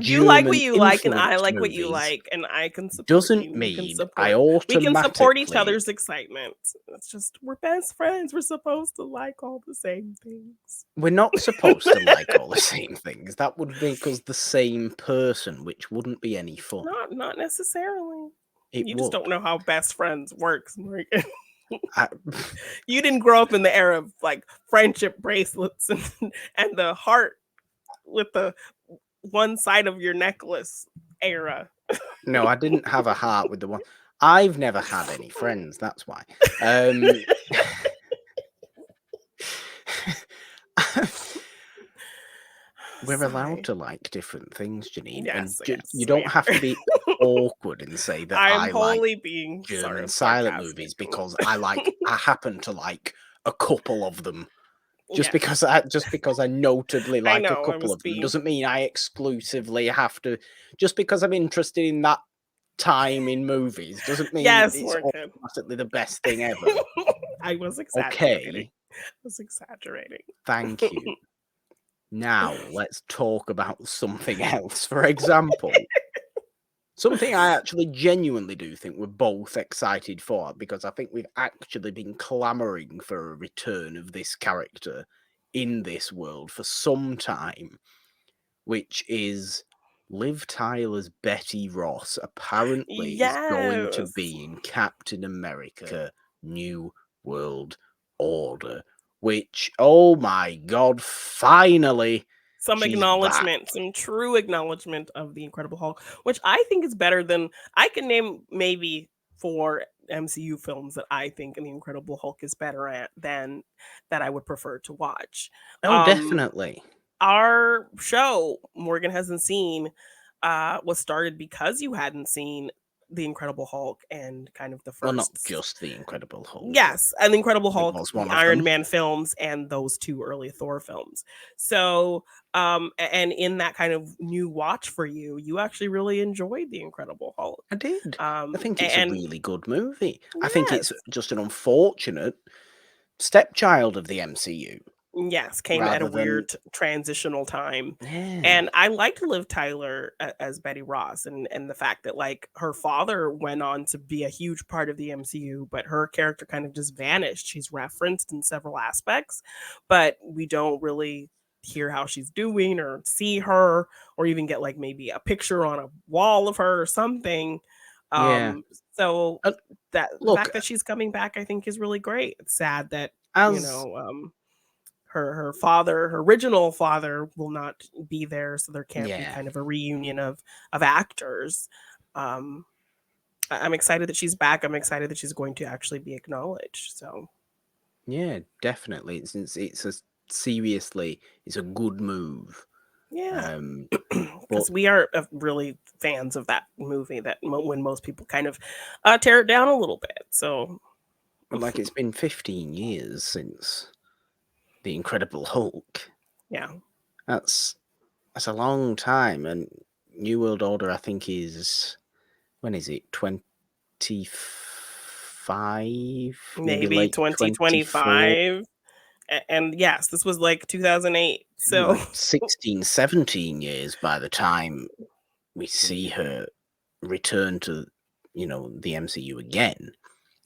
You like what German you like, and I influenced like what you movies like, and I can support doesn't you. We can mean I support. We can support each automatically. other's excitement. It's just we're best friends. We're supposed to like all the same things. We're not supposed to like all the same things. That would make us the same person, which wouldn't be any fun. Not necessarily. It You just would. don't know how best friends works, Morgan. I, You didn't grow up in the era of like friendship bracelets and the heart with the one side of your necklace era. no, I didn't have a heart with the one. I've never had any friends, that's why. We're allowed to like different things, Jeannine, and Yes, you we don't have to are. be awkward and say that I'm I like wholly being German silent sarcastic. movies because I happen to like a couple of them. Just Yes, because I notably I like a know. I couple was of them being doesn't mean I exclusively have to. Just because I'm interested in that time in movies doesn't mean yes, it's Morgan. automatically the best thing ever. I was exaggerating. Okay, thank you. Now let's talk about something else. For example, something I actually genuinely do think we're both excited for, because I think we've actually been clamoring for a return of this character in this world for some time, which is Liv Tyler's Betty Ross apparently is going to Yes. be in Captain America New World Order, which, oh my God, finally Some she's back. acknowledgement, some true acknowledgement of the Incredible Hulk, which I think is better than I can name maybe 4 MCU films that I think the Incredible Hulk is better at than that I would prefer to watch. Oh, definitely. Our show, Morgan Hasn't Seen, was started because you hadn't seen The Incredible Hulk and kind of the Well, not first. just the Incredible Hulk. Yes, and The Incredible It Hulk, was the one of Iron them. Man films, and those 2 early Thor films. So, and in that kind of new watch for you, you actually really enjoyed The Incredible Hulk. I did. I think it's a And really good movie. I think it's yes, just an unfortunate stepchild of the MCU. yes, came at a Rather than weird transitional time. yeah, And I liked Liv Tyler as Betty Ross, and the fact that like her father went on to be a huge part of the MCU, but her character kind of just vanished. She's referenced in several aspects, but we don't really hear how she's doing or see her or even get like maybe a picture on a wall of her or something. yeah. So that the Look, fact that she's coming back, I think, is really great. It's sad that as her father, her original father, will not be there, so there can't be yeah, kind of a reunion of actors. Um, I'm excited that she's back. I'm excited that she's going to actually be acknowledged. So yeah, definitely. It's a seriously, it's a good move. yeah, But because we are really fans of that movie. That when most people kind of tear it down a little bit. So like it's been 15 years since The Incredible Hulk. yeah, That's a long time, and New World Order I think is when is it 25, maybe maybe late 24, 2025. And yes, this was like 2008. So like 16, 17 years by the time we see her return to the MCU again,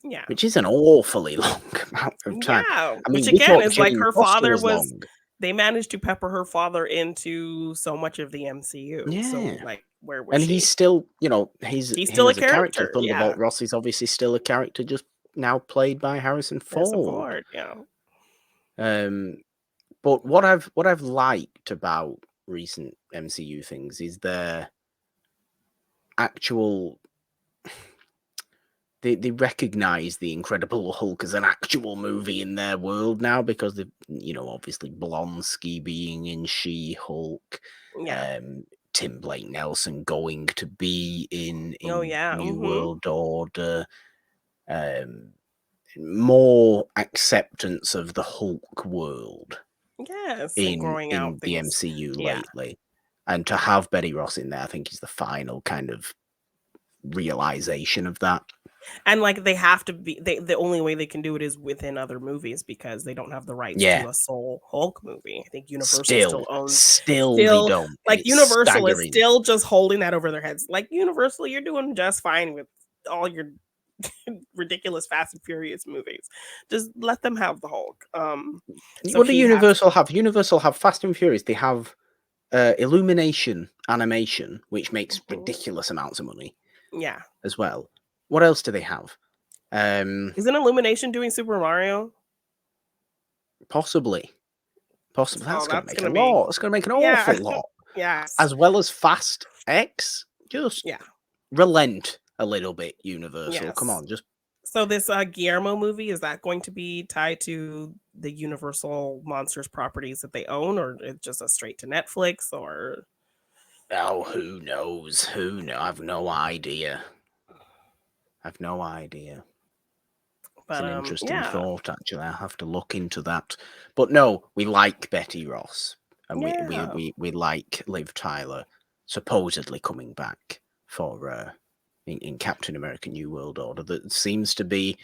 yeah. which is an awfully long amount of time. Yeah, I which mean, we again thought is like Jane her Foster father was was long. they managed to pepper her father into so much of the MCU. So Yeah. like where was And she? he's still, he's He's him still a as a character. character, Thunderbolt yeah. Ross is obviously still a character, just now played by Harrison Harrison Ford. Ford, yeah. But what I've liked about recent MCU things is their actual. They recognize the Incredible Hulk as an actual movie in their world now, because they've, obviously Blonsky being in She-Hulk, Yeah. Tim Blake Nelson going to be in Oh yeah. New World Order, more acceptance of the Hulk world Yes. And in growing out the things. MCU Yeah. lately, and to have Betty Ross in there, I think, is the final kind of realization of that. And like they have to be the only way they can do it is within other movies because they don't have the rights Yeah. to a sole Hulk movie. I think Universal still owns Still they don't. like It's Universal is staggering. still just holding that over their heads. Like Universal, you're doing just fine with all your ridiculous Fast and Furious movies. Just let them have the Hulk. What do Universal have? Universal have Fast and Furious. They have Illumination Animation, which makes ridiculous amounts of money. Yeah. As well. What else do they have? Isn't Illumination doing Super Mario? Possibly. That's going to make a lot. It's going to make an awful lot. Yeah. As well as Fast X. Just relent a little bit Universal. Come Yes. on, just So this Guillermo movie, is that going to be tied to the Universal Monsters properties that they own, or it's just a straight to Netflix, or oh, who knows? Who know? I've no idea. I've no idea. It's but an interesting yeah. thought, actually. I have to look into that. But no, we like Betty Ross, and Yeah. we like Liv Tyler supposedly coming back for in Captain America: New World Order. That seems to be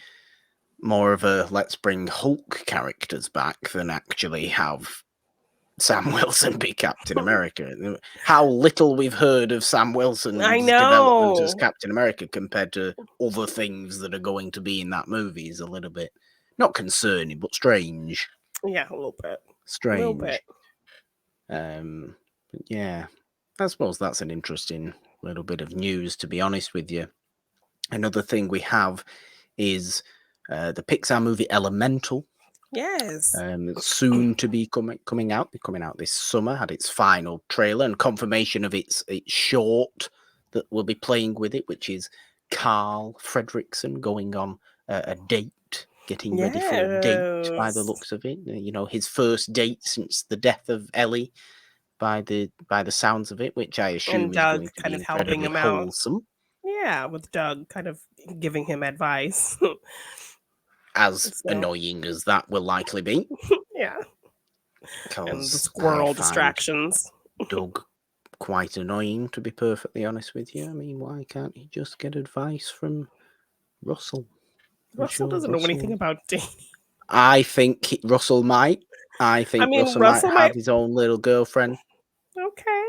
more of a let's bring Hulk characters back than actually have Sam Wilson be Captain America. How little we've heard of Sam I Wilson's development as know. Captain America compared to other things that are going to be in that movie is a little bit not concerning, but strange. Yeah, a little bit. A little Strange. bit. But yeah, I suppose that's an interesting little bit of news, to be honest with you. Another thing we have is the Pixar movie Elemental. Yes. Soon to be coming out. Be coming out this summer. Had its final trailer and confirmation of its short that will be playing with it, which is Carl Fredricksen going on a date, getting ready for a date by the Yes. looks of it. You know, his first date since the death of Ellie, by the sounds of it, which I assume And is Doug going to kind be of helping incredibly him out. wholesome. Yeah, with Doug kind of giving him advice. As So, annoying as that will likely be. yeah. And the Because squirrel I find distractions. Doug quite annoying, to be perfectly honest with you. I mean, why can't he just get advice from Russell? I'm Russell sure doesn't know anything about dating. I think Russell might. I think mean, Russell might Russell have might. his own little girlfriend Okay.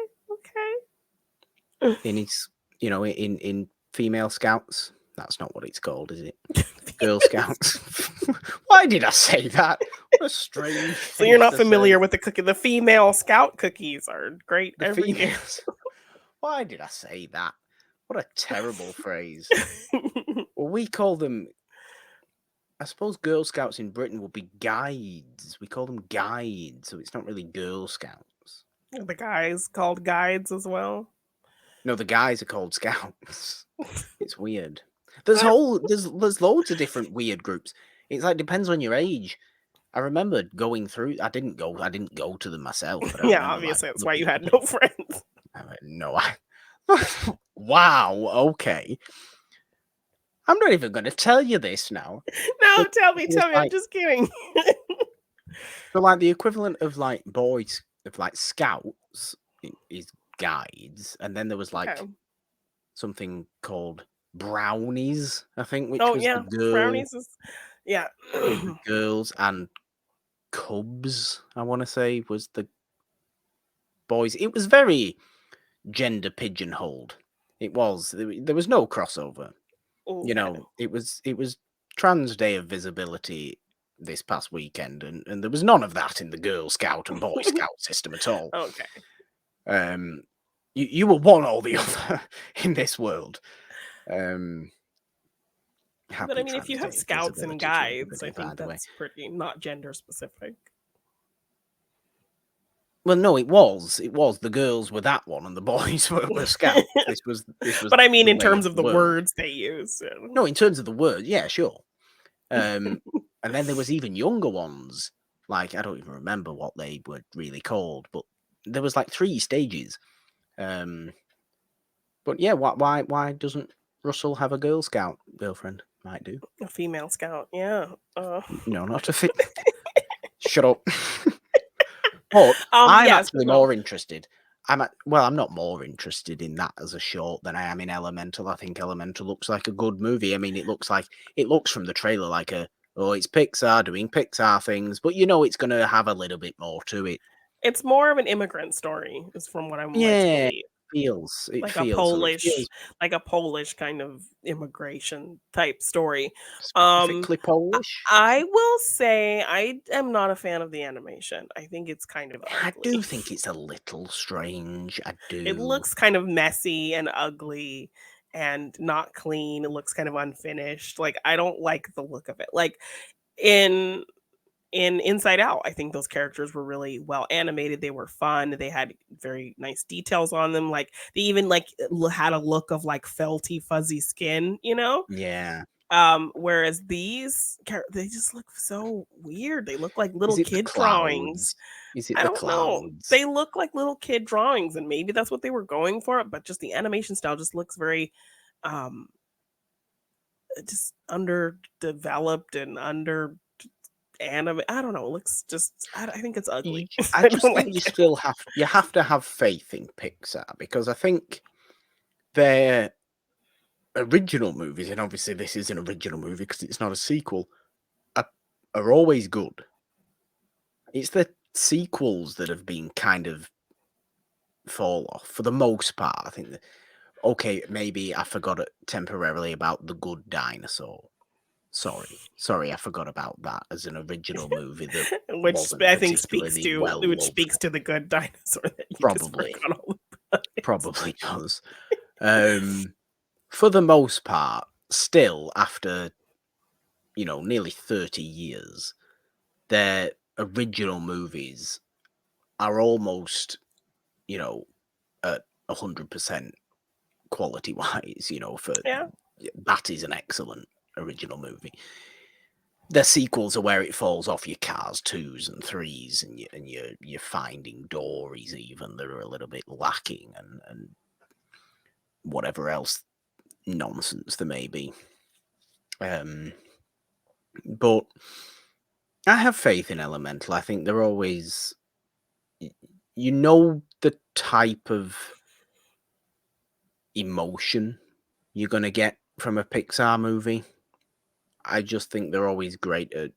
Okay. in his, you know, in female scouts. That's not what it's called, is it? Girl Scouts. Why did I say that? What a strange So you're thing not to familiar say. with the cookie. The female scout cookies are great The every year. females. Why did I say that? What a terrible phrase. Well, we call them, I suppose Girl Scouts in Britain would be guides. We call them guides, so it's not really Girl Scouts. The guys called guides as well. No, the guys are called Scouts. It's weird. There's loads of different weird groups. It's like depends on your age. I remember going through. I didn't go to them myself, but I Yeah, remember like obviously that's why you looking had at no it. friends. I went, no, wow, okay. I'm not even going to tell you this now. No, But tell it me. was I'm like, just kidding. so like the equivalent of like boys of like scouts is guides, and then there was like Okay. something called brownies, I think, which Oh was yeah, brownies is yeah. the girls, and cubs, I want to say, was the boys. It was very gender pigeonholed. It was. There was no crossover. You Okay. know, it was Trans Day of Visibility this past weekend, and there was none of that in the Girl Scout and Boy Scout system at all. Okay. You were one or the other in this world. But I Happy mean, if you Trans have Day of scouts and Visibility to guides, everybody, I by think the way. that's pretty not gender specific. Well, no, it was the girls were that one, and the boys were scouts. This was But I mean, the in way of terms of the the world. words they use. No, in terms of the word, yeah, sure. And then there was even younger ones. Like I don't even remember what they were really called, but there was like 3 stages. But yeah, why doesn't Russell have a Girl Scout girlfriend? Might do. A female scout, yeah. No, not a fit. Shut up. But I'm Yes, actually no. more interested. I'm not more interested in that as a short than I am in Elemental. I think Elemental looks like a good movie. I mean, it looks from the trailer like it's Pixar doing Pixar things, but you know it's going to have a little bit more to it. It's more of an immigrant story, is from what I'm led to Yeah, believe. it Like a feels so. It feels Polish kind of immigration type story. specifically Polish. I will say I am not a fan of the animation. I think it's kind of I ugly. do think it's a little strange. I do. It looks kind of messy and ugly and not clean. It looks kind of unfinished. Like I don't like the look of it. Like in in Inside Out, I think those characters were really well animated. They were fun. They had very nice details on them. Like they even like had a look of like felty, fuzzy skin, you know? Yeah. Whereas these they just look so weird. They look like Is little it the kid drawings. clouds? Is it I the don't know. clouds? They look like little kid drawings, and maybe that's what they were going for, but just the animation style just looks very um just underdeveloped and under anime. I don't know. It looks just I think it's ugly. I I just don't think like you it. still have to have faith in Pixar, because I think their original movies, and obviously this is an original movie because it's not a sequel, are always good. It's the sequels that have been kind of fall off for the most part. I think okay, maybe I forgot it temporarily about The Good Dinosaur. Sorry, I forgot about that as an original movie that which wasn't I think speaks particularly to well loved. the good dinosaur that you just Probably. forgot all about it. Probably does. For the most part, still after nearly 30 years, their original movies are almost at 100% quality wise. For Yeah. that is an excellent original movie. The sequels are where it falls off. Your Cars 2s and 3s, and you're Finding Dories even that are a little bit lacking, and whatever else nonsense there may be. But I have faith in Elemental. I think they're always, the type of emotion you're going to get from a Pixar movie. I just think they're always great at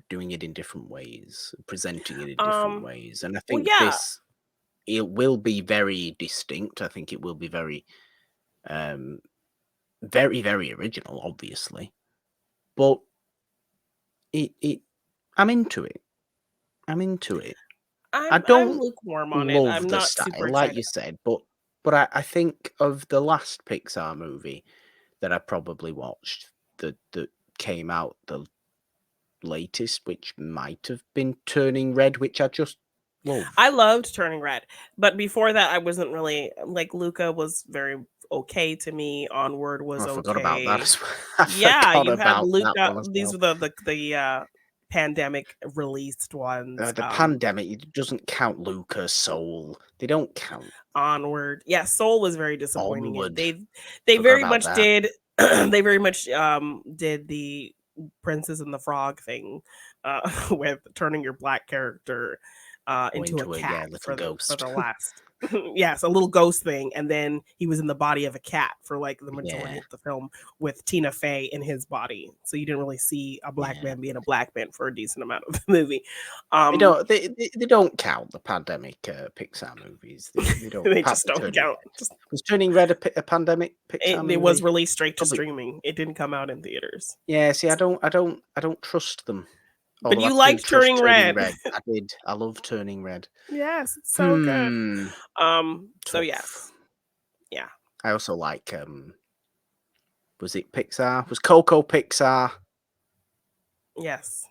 doing it in different ways, presenting it in different ways. And I think it will be very distinct. I think it will be very, very, very original, obviously. But I'm into it. I don't I'm lukewarm on it. love I'm the not super style, like excited. you said, but I think of the last Pixar movie that I probably watched that came out, the latest, which might have been Turning Red, which I just loved. I loved Turning Red, but before that, I wasn't really like Luca was very okay to me. Onward was I okay. forgot about that as well. Yeah, you had about Luca. that one as These well. were the pandemic released ones. The pandemic, it doesn't count. Luca, Soul, they don't count. Onward, yeah, Soul was very disappointing. Onward, they very much that. did. They very much did the Princess and the Frog thing with turning your black character into a cat little ghost. for the last. Yes, a little ghost thing, and then he was in the body of a cat for like the majority of the film with Tina Fey in his body. So you didn't really see a black man being a black man for a decent amount of the movie. They don't count the pandemic Pixar movies. They don't. They just don't count. Was Turning Red a pandemic Pixar movie? It was released straight to streaming. It didn't come out in theaters. Yeah, see, I don't trust them. But you liked Turning Red. I did. I love Turning Red. Yes, it's so good. So yes. Yeah. I also like was it Pixar? Was Coco Pixar? Yes.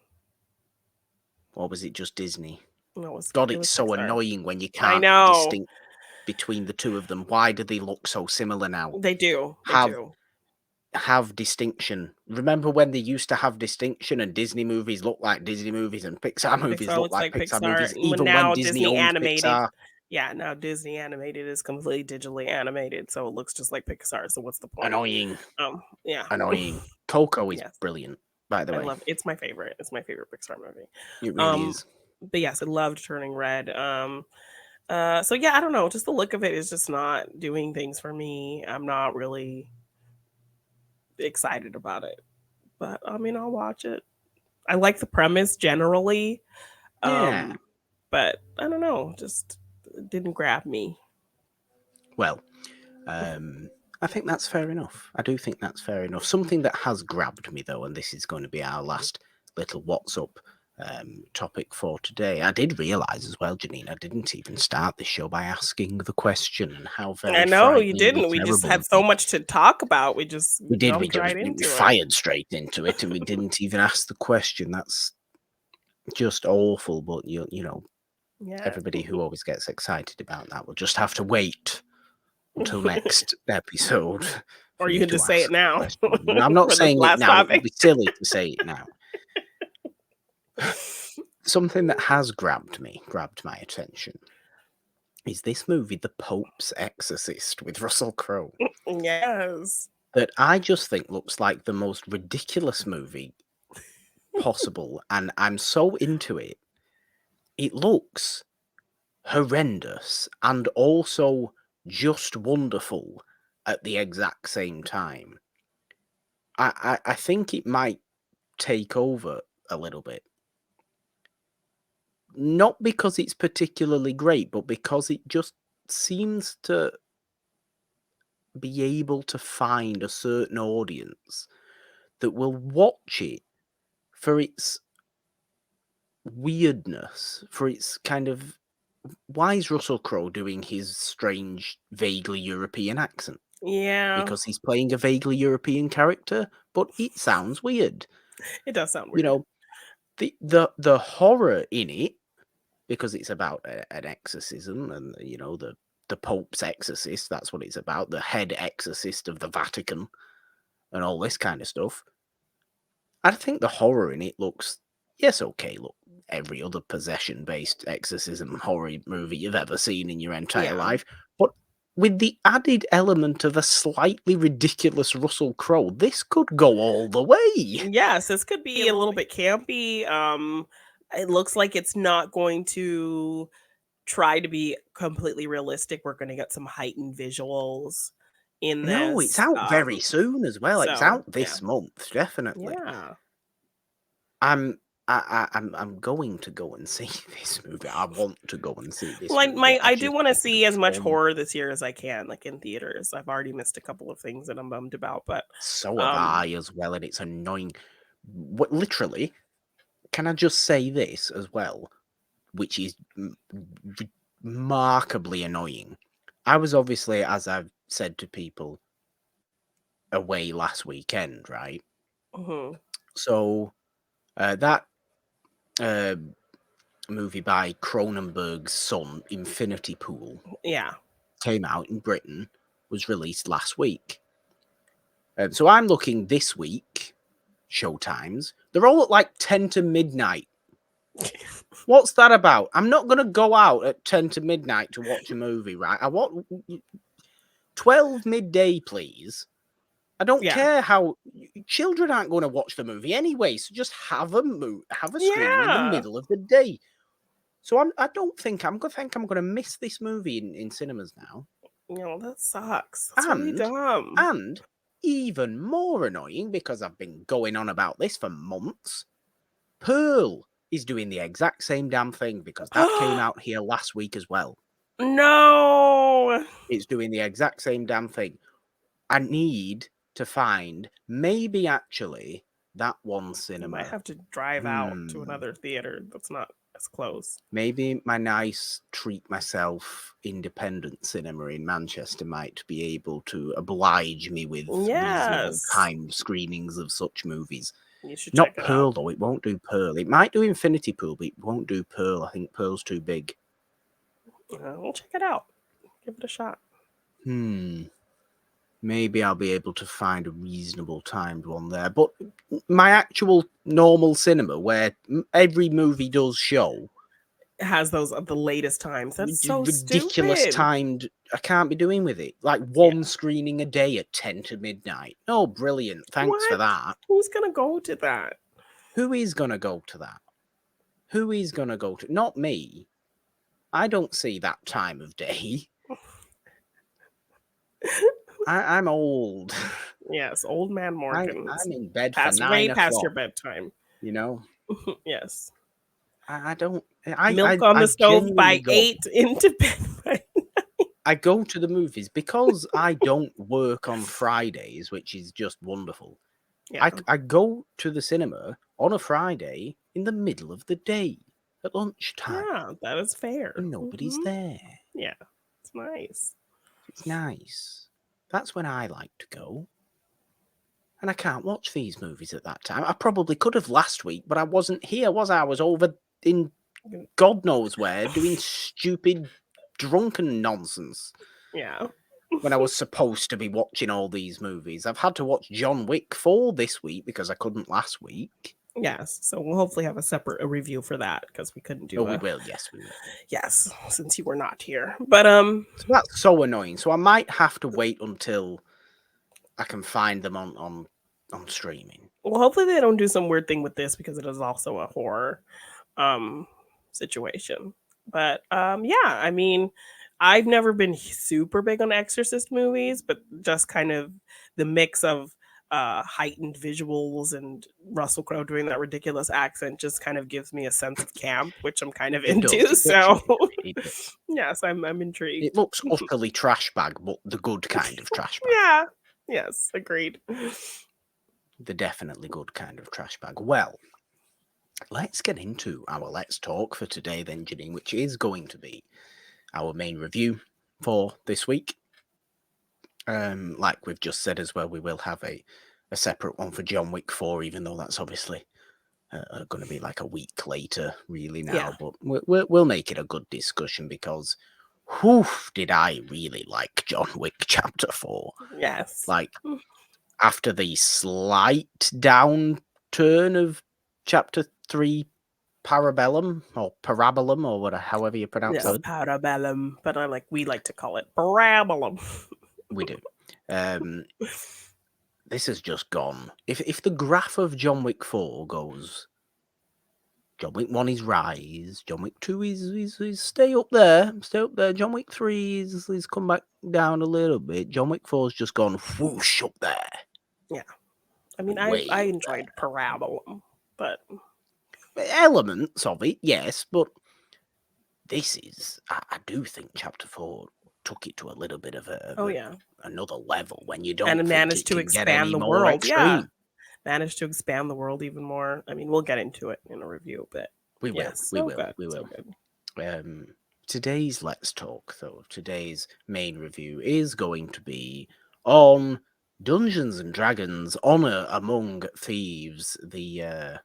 Or was it just Disney? No, it's so Pixar. Annoying when you can't distinguish between the two of them. Why do they look so similar now? They do. Have distinction. Remember when they used to have distinction and Disney movies look like Disney movies and Pixar movies look like Pixar movies, even now when Disney owns animated. Pixar. Yeah, now Disney animated is completely digitally animated, so it looks just like Pixar. So what's the point? Annoying. Yeah. Annoying. Coco is brilliant, by the way. I love it. It's my favorite. It's my favorite Pixar movie. It really is. But yes, I loved Turning Red. So yeah, I don't know. Just the look of it is just not doing things for me. I'm not really excited about it, but I mean, I'll watch it. I like the premise generally, but I don't know, just didn't grab me. Well, I think that's fair enough. I do think that's fair enough. Something that has grabbed me though, and this is going to be our last little what's up topic for today. I did realise as well, Jeannine, I didn't even start this show by asking the question, and how very I know you didn't. We just had so much to talk about. We fired straight into it, and we didn't even ask the question. just awful. But you know, Yeah. everybody who always gets excited about that will just have to wait until next episode. Or For you me can to just say ask it now. the question. I'm not For this saying it last now. It would topic. be silly to say it now. Something that has grabbed my attention, is this movie, The Pope's Exorcist, with Russell Crowe, Yes. that I just think looks like the most ridiculous movie possible, and I'm so into it. It looks horrendous and also just wonderful at the exact same time. I think it might take over a little bit. Not because it's particularly great, but because it just seems to be able to find a certain audience that will watch it for its weirdness, for its kind of, why is Russell Crowe doing his strange, vaguely European accent? Yeah. Because he's playing a vaguely European character, but it sounds weird. It does sound You weird. know, the horror in it, because it's about an exorcism, and you know, the Pope's exorcist, that's what it's about, the head exorcist of the Vatican, and all this kind of stuff. I think the horror in it looks, yes, okay, look, every other possession-based exorcism horror movie you've ever seen in your entire life, but with the added element of a slightly ridiculous Russell Crowe, this could go all the way. Yes, this could be a little bit campy. It looks like it's not going to try to be completely realistic. We're going to get some heightened visuals in this. No, it's out very soon as well. It's out this yeah. month, definitely. Yeah. I'm going to go and see this movie. I want to go and see this Like movie. I do just want to think see it's as much fun. horror this year as I can, like in theaters. I've already missed a couple of things that I'm bummed about, but So have I as well, and it's annoying. Literally, can I just say this as well, which is remarkably annoying? I was obviously, as I've said to people, away last weekend, right? mhm. So that movie by Cronenberg's son, Infinity Pool, Yeah. came out in Britain, was released last week. So I'm looking this week, showtimes. They're all at like 10 to midnight. What's that about? I'm not going to go out at 10 to midnight to watch a movie, right? I want 12 midday, please. I don't care how children aren't going to watch the movie anyway, so just have a screening in the middle of the day. So I don't think I'm going to miss this movie in cinemas now. You know, that sucks. That's really dumb. And even more annoying, because I've been going on about this for months, Pearl is doing the exact same damn thing, because that came out here last week as well. No! It's doing the exact same damn thing. I need to find, maybe actually, that one cinema. I might have to drive out to another theater that's not as close. Maybe my nice treat myself independent cinema in Manchester might be able to oblige me with reasonable timed screenings of such movies. You should Not check it Pearl out. though, it won't do Pearl. It might do Infinity Pool, but it won't do Pearl. I think Pearl's too big. We'll check it out. Give it a shot. Maybe I'll be able to find a reasonable timed one there. But my actual normal cinema, where every movie does show, It has those of the latest times. That's so ridiculous stupid. timed. I can't be doing with it. Like one screening a day at 10 to midnight. Oh, brilliant. Thanks for that. Who's going to go to that? Who is going to go to that? Who is going to go to? Not me. I don't see that time of day. I'm old. Yes, old man Morgan. I'm in bed for 9 way o'clock. past your bedtime. You know? Yes. I don't. Milk on the stove by 8, into bed by 9. I go to the movies because I don't work on Fridays, which is just wonderful. Yeah. I go to the cinema on a Friday in the middle of the day at lunchtime. Yeah, that is fair. And nobody's there. Yeah, it's nice. It's nice. That's when I like to go. And I can't watch these movies at that time. I probably could have last week, but I wasn't here, was I? I was over in God knows where doing stupid, drunken nonsense. Yeah. When I was supposed to be watching all these movies. I've had to watch John Wick 4 this week because I couldn't last week. Yes. So we'll hopefully have a review for that because we couldn't do we will. Yes, we will. Yes, since you were not here. But so that's so annoying. So I might have to wait until I can find them on streaming. Well, hopefully they don't do some weird thing with this because it is also a horror situation. But yeah, I mean, I've never been super big on Exorcist movies, but just kind of the mix of heightened visuals and Russell Crowe doing that ridiculous accent just kind of gives me a sense of camp, which I'm kind of into. So yes, I'm intrigued. It looks utterly trash bag, but the good kind of trash bag. Yeah. Yes, agreed. The definitely good kind of trash bag. Well, let's get into our Let's Talk for today then, Jeannine, which is going to be our main review for this week. Like we've just said as well, we will have a separate one for John Wick 4, even though that's obviously going to be like a week later, really now. Yeah. But we'll make it a good discussion because, did I really like John Wick Chapter 4? Yes. Like, after the slight downturn of Chapter 3, Parabellum or Parabolum or whatever, however you pronounce it. Parabellum, but we like to call it Parabolum. We do. This has just gone. If the graph of John Wick 4 goes, John Wick 1 is rise, John Wick 2 is stay up there, John Wick 3 is come back down a little bit. John Wick 4's just gone whoosh up there. Yeah. I mean, I enjoyed Parabolum, but elements of it, yes, but this is, I do think Chapter 4 took it to a little bit of another level when you don't and managed to expand the world. Yeah, managed to expand the world even more. I mean, we'll get into it in a review, but we will. We will. Today's Let's Talk, though, today's main review is going to be on Dungeons and Dragons: Honor Among Thieves, the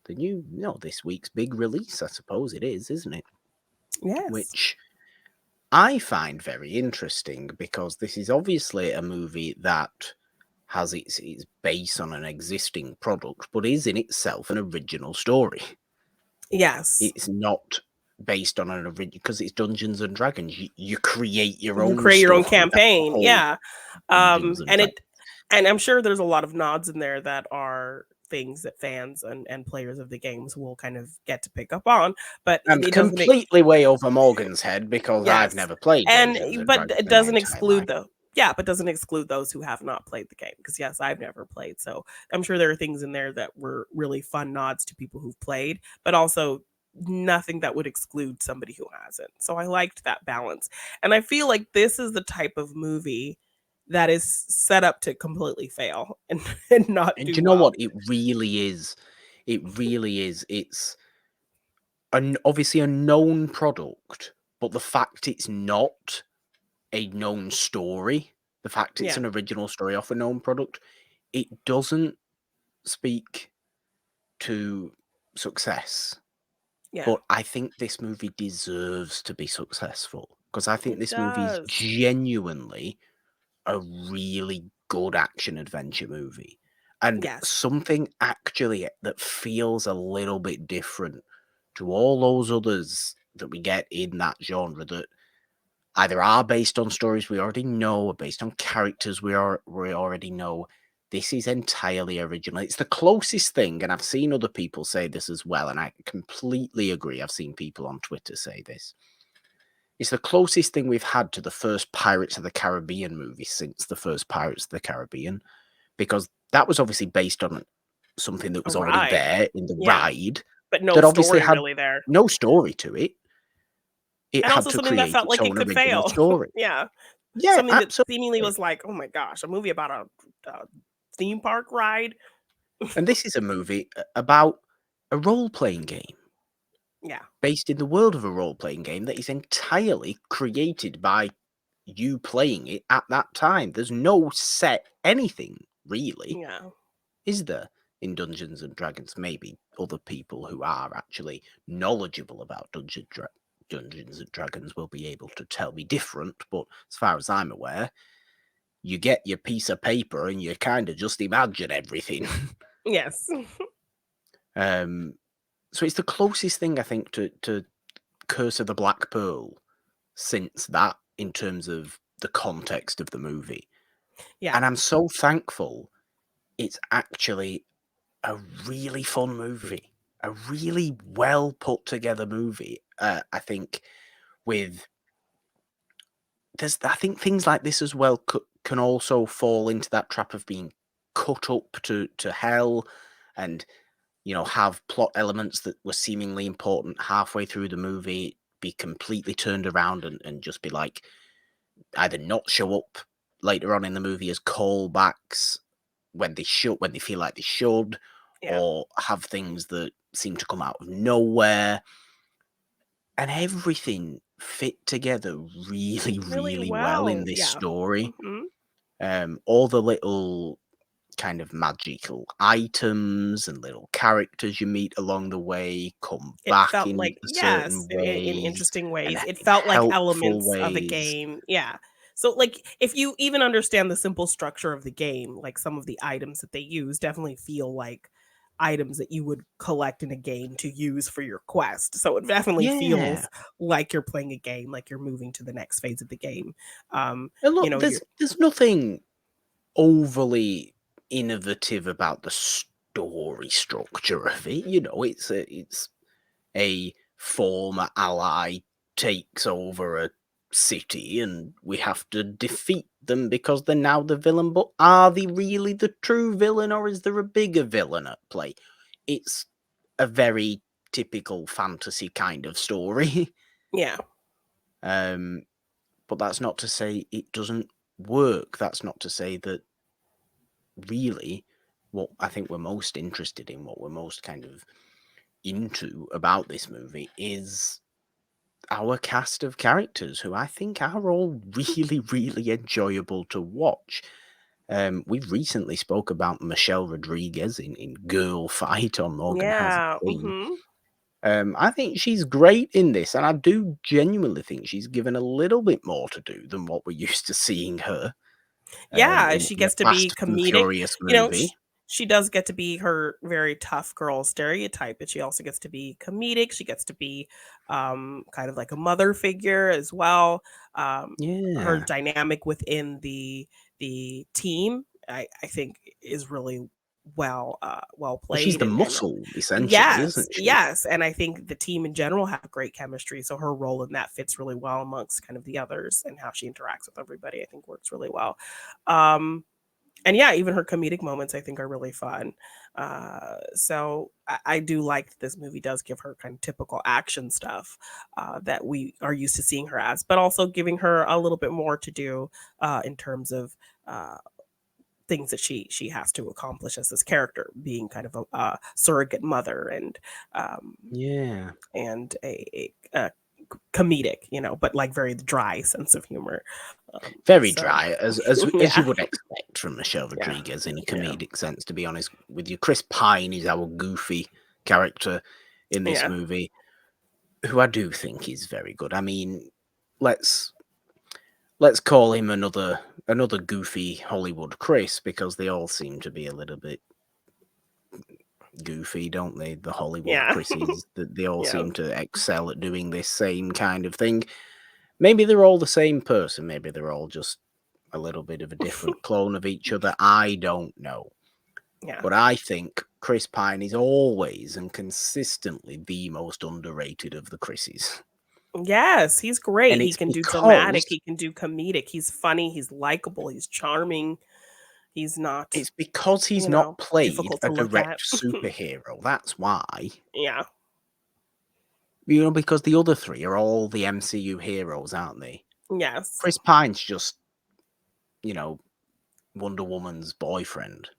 new, this week's big release, I suppose it is, isn't it? Yes. Which I find very interesting because this is obviously a movie that has its base on an existing product, but is in itself an original story. Yes. It's not based on an original, because it's Dungeons and Dragons. You create your own campaign. Yeah. And I'm sure there's a lot of nods in there that are things that fans and players of the games will kind of get to pick up on, but I'm completely way over Morgan's head because I've never played. But it doesn't exclude doesn't exclude those who have not played the game, because yes, I've never played, so I'm sure there are things in there that were really fun nods to people who've played, but also nothing that would exclude somebody who hasn't. So I liked that balance, and I feel like this is the type of movie that is set up to completely fail and not do well. You know what? It really is. It's obviously a known product, but the fact it's not a known story, the fact it's an original story off a known product, it doesn't speak to success. Yeah. But I think this movie deserves to be successful, because I think this movie is genuinely a really good action adventure movie, and something actually that feels a little bit different to all those others that we get in that genre, that either are based on stories we already know or based on characters we already know. This is entirely original. It's the closest thing, and I've seen other people say this as well, and I completely agree. I've seen people on Twitter say this. It's the closest thing we've had to the first Pirates of the Caribbean movie since the first Pirates of the Caribbean, because that was obviously based on something that was already there in the ride, but no story really there. No story to it. It had to something that felt like it could fail. Story. Yeah, something that seemingly was like, oh my gosh, a movie about a theme park ride. And this is a movie about a role-playing game. Yeah. Based in the world of a role-playing game that is entirely created by you playing it at that time. There's no set anything really. Yeah. Is there in Dungeons and Dragons? Maybe other people who are actually knowledgeable about Dungeons and Dragons will be able to tell me different, but as far as I'm aware, you get your piece of paper and you kind of just imagine everything. Yes. So it's the closest thing, I think, to Curse of the Black Pearl since that, in terms of the context of the movie. Yeah. And I'm so thankful it's actually a really fun movie, a really well put together movie. I think I think things like this as well can also fall into that trap of being cut up to hell, and have plot elements that were seemingly important halfway through the movie be completely turned around and just be like, either not show up later on in the movie as callbacks when they feel like they should, or have things that seem to come out of nowhere, and everything fit together really, really well in this story. All the little kind of magical items and little characters you meet along the way come back in a certain in ways, interesting ways. and It in felt like helpful elements of a ways. game. Yeah. So like if you even understand the simple structure of the game, like some of the items that they use definitely feel like items that you would collect in a game to use for your quest. So it definitely Yeah. feels like you're playing a game, like you're moving to the next phase of the game. And look, You're there's nothing overly innovative about the story structure of it. It's a former ally takes over a city and we have to defeat them because they're now the villain. But are they really the true villain, or is there a bigger villain at play? It's a very typical fantasy kind of story. yeah. But that's not to say it doesn't work. That's not to say that really what I think we're most interested in, what we're most kind of into about this movie, is our cast of characters, who I think are all really, really enjoyable to watch. We recently spoke about Michelle Rodriguez in Girl Fight on Morgan Has a Yeah. Queen. I think she's great in this, and I do genuinely think she's given a little bit more to do than what we're used to seeing her Yeah, in she a gets to be Fast and comedic. Furious You know, movie. she does get to be her very tough girl stereotype, but she also gets to be comedic. She gets to be kind of like a mother figure as well. Her Yeah. dynamic within the team, I think, is really well Well, she's played, the and muscle, essentially, yes, isn't she? yes, and I think the team in general have great chemistry, so her role in that fits really well amongst kind of the others, and how she interacts with everybody, I think, works really well. And yeah, even her comedic moments I think are really fun. So I do like that this movie does give her kind of typical action stuff that we are used to seeing her as, but also giving her a little bit more to do in terms of things that she has to accomplish as this character, being kind of a surrogate mother Yeah. and a comedic, but like very dry sense of humor. Very So dry, as you yeah, would expect from Michelle yeah, Rodriguez in a yeah, comedic sense, to be honest with you. Chris Pine is our goofy character in this yeah, movie, who I do think is very good. I mean, let's call him another goofy Hollywood Chris, because they all seem to be a little bit goofy, don't they? The Hollywood yeah, Chris's, that they all yeah. seem to excel at doing this same kind of thing. Maybe they're all the same person. Maybe they're all just a little bit of a different clone of each other. I don't know. Yeah. But I think Chris Pine is always and consistently the most underrated of the Chris's. Yes, he's great. And He it's can do dramatic, because he can do comedic. He's funny, he's likable, he's charming. He's not, he's not played difficult a to look at. direct superhero. That's why. Yeah. Because the other three are all the MCU heroes, aren't they? Yes. Chris Pine's just, Wonder Woman's boyfriend.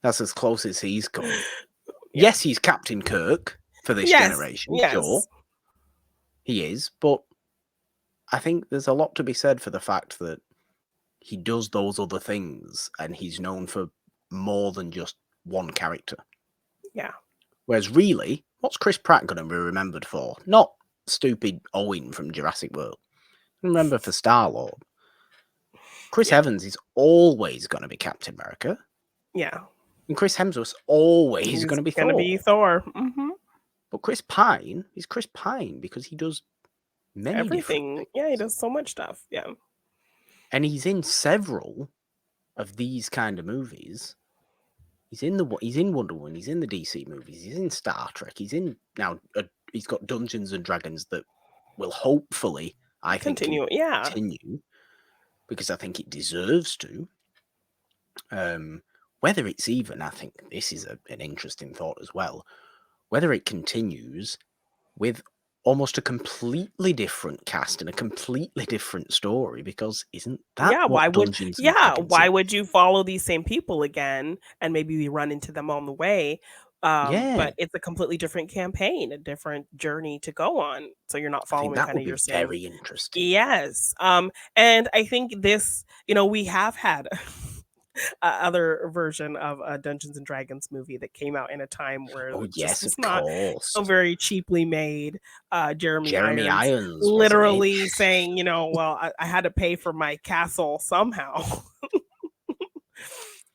That's as close as he's come. Yeah. Yes, he's Captain Kirk for this Yes. generation, sure. Yes. He is, but I think there's a lot to be said for the fact that he does those other things, and he's known for more than just one character. Yeah. Whereas really, what's Chris Pratt going to be remembered for? Not stupid Owen from Jurassic World. Remember for Star-Lord. Chris Evans is always going to be Captain America. Yeah. And Chris Hemsworth's always going to be Thor. Be Thor. Mm-hmm. But Chris Pine is Chris Pine because he does many everything. different Yeah, he does so much stuff. Yeah. And he's in several of these kind of movies. He's in Wonder Woman. He's in the DC movies. He's in Star Trek. He's in now. He's got Dungeons and Dragons that will hopefully, I think, continue. Because I think it deserves to. Whether it's even, I think this is an interesting thought as well. Whether it continues with almost a completely different cast and a completely different story, because isn't that what Dungeons and Dragons why would you follow these same people again and maybe we run into them on the way? But it's a completely different campaign, a different journey to go on. So you're not following kind of your same. Very interesting. Yes. And I think this, we have had other version of a Dungeons and Dragons movie that came out in a time where it's not so very cheaply made. Jeremy Irons was literally saying, well, I had to pay for my castle somehow.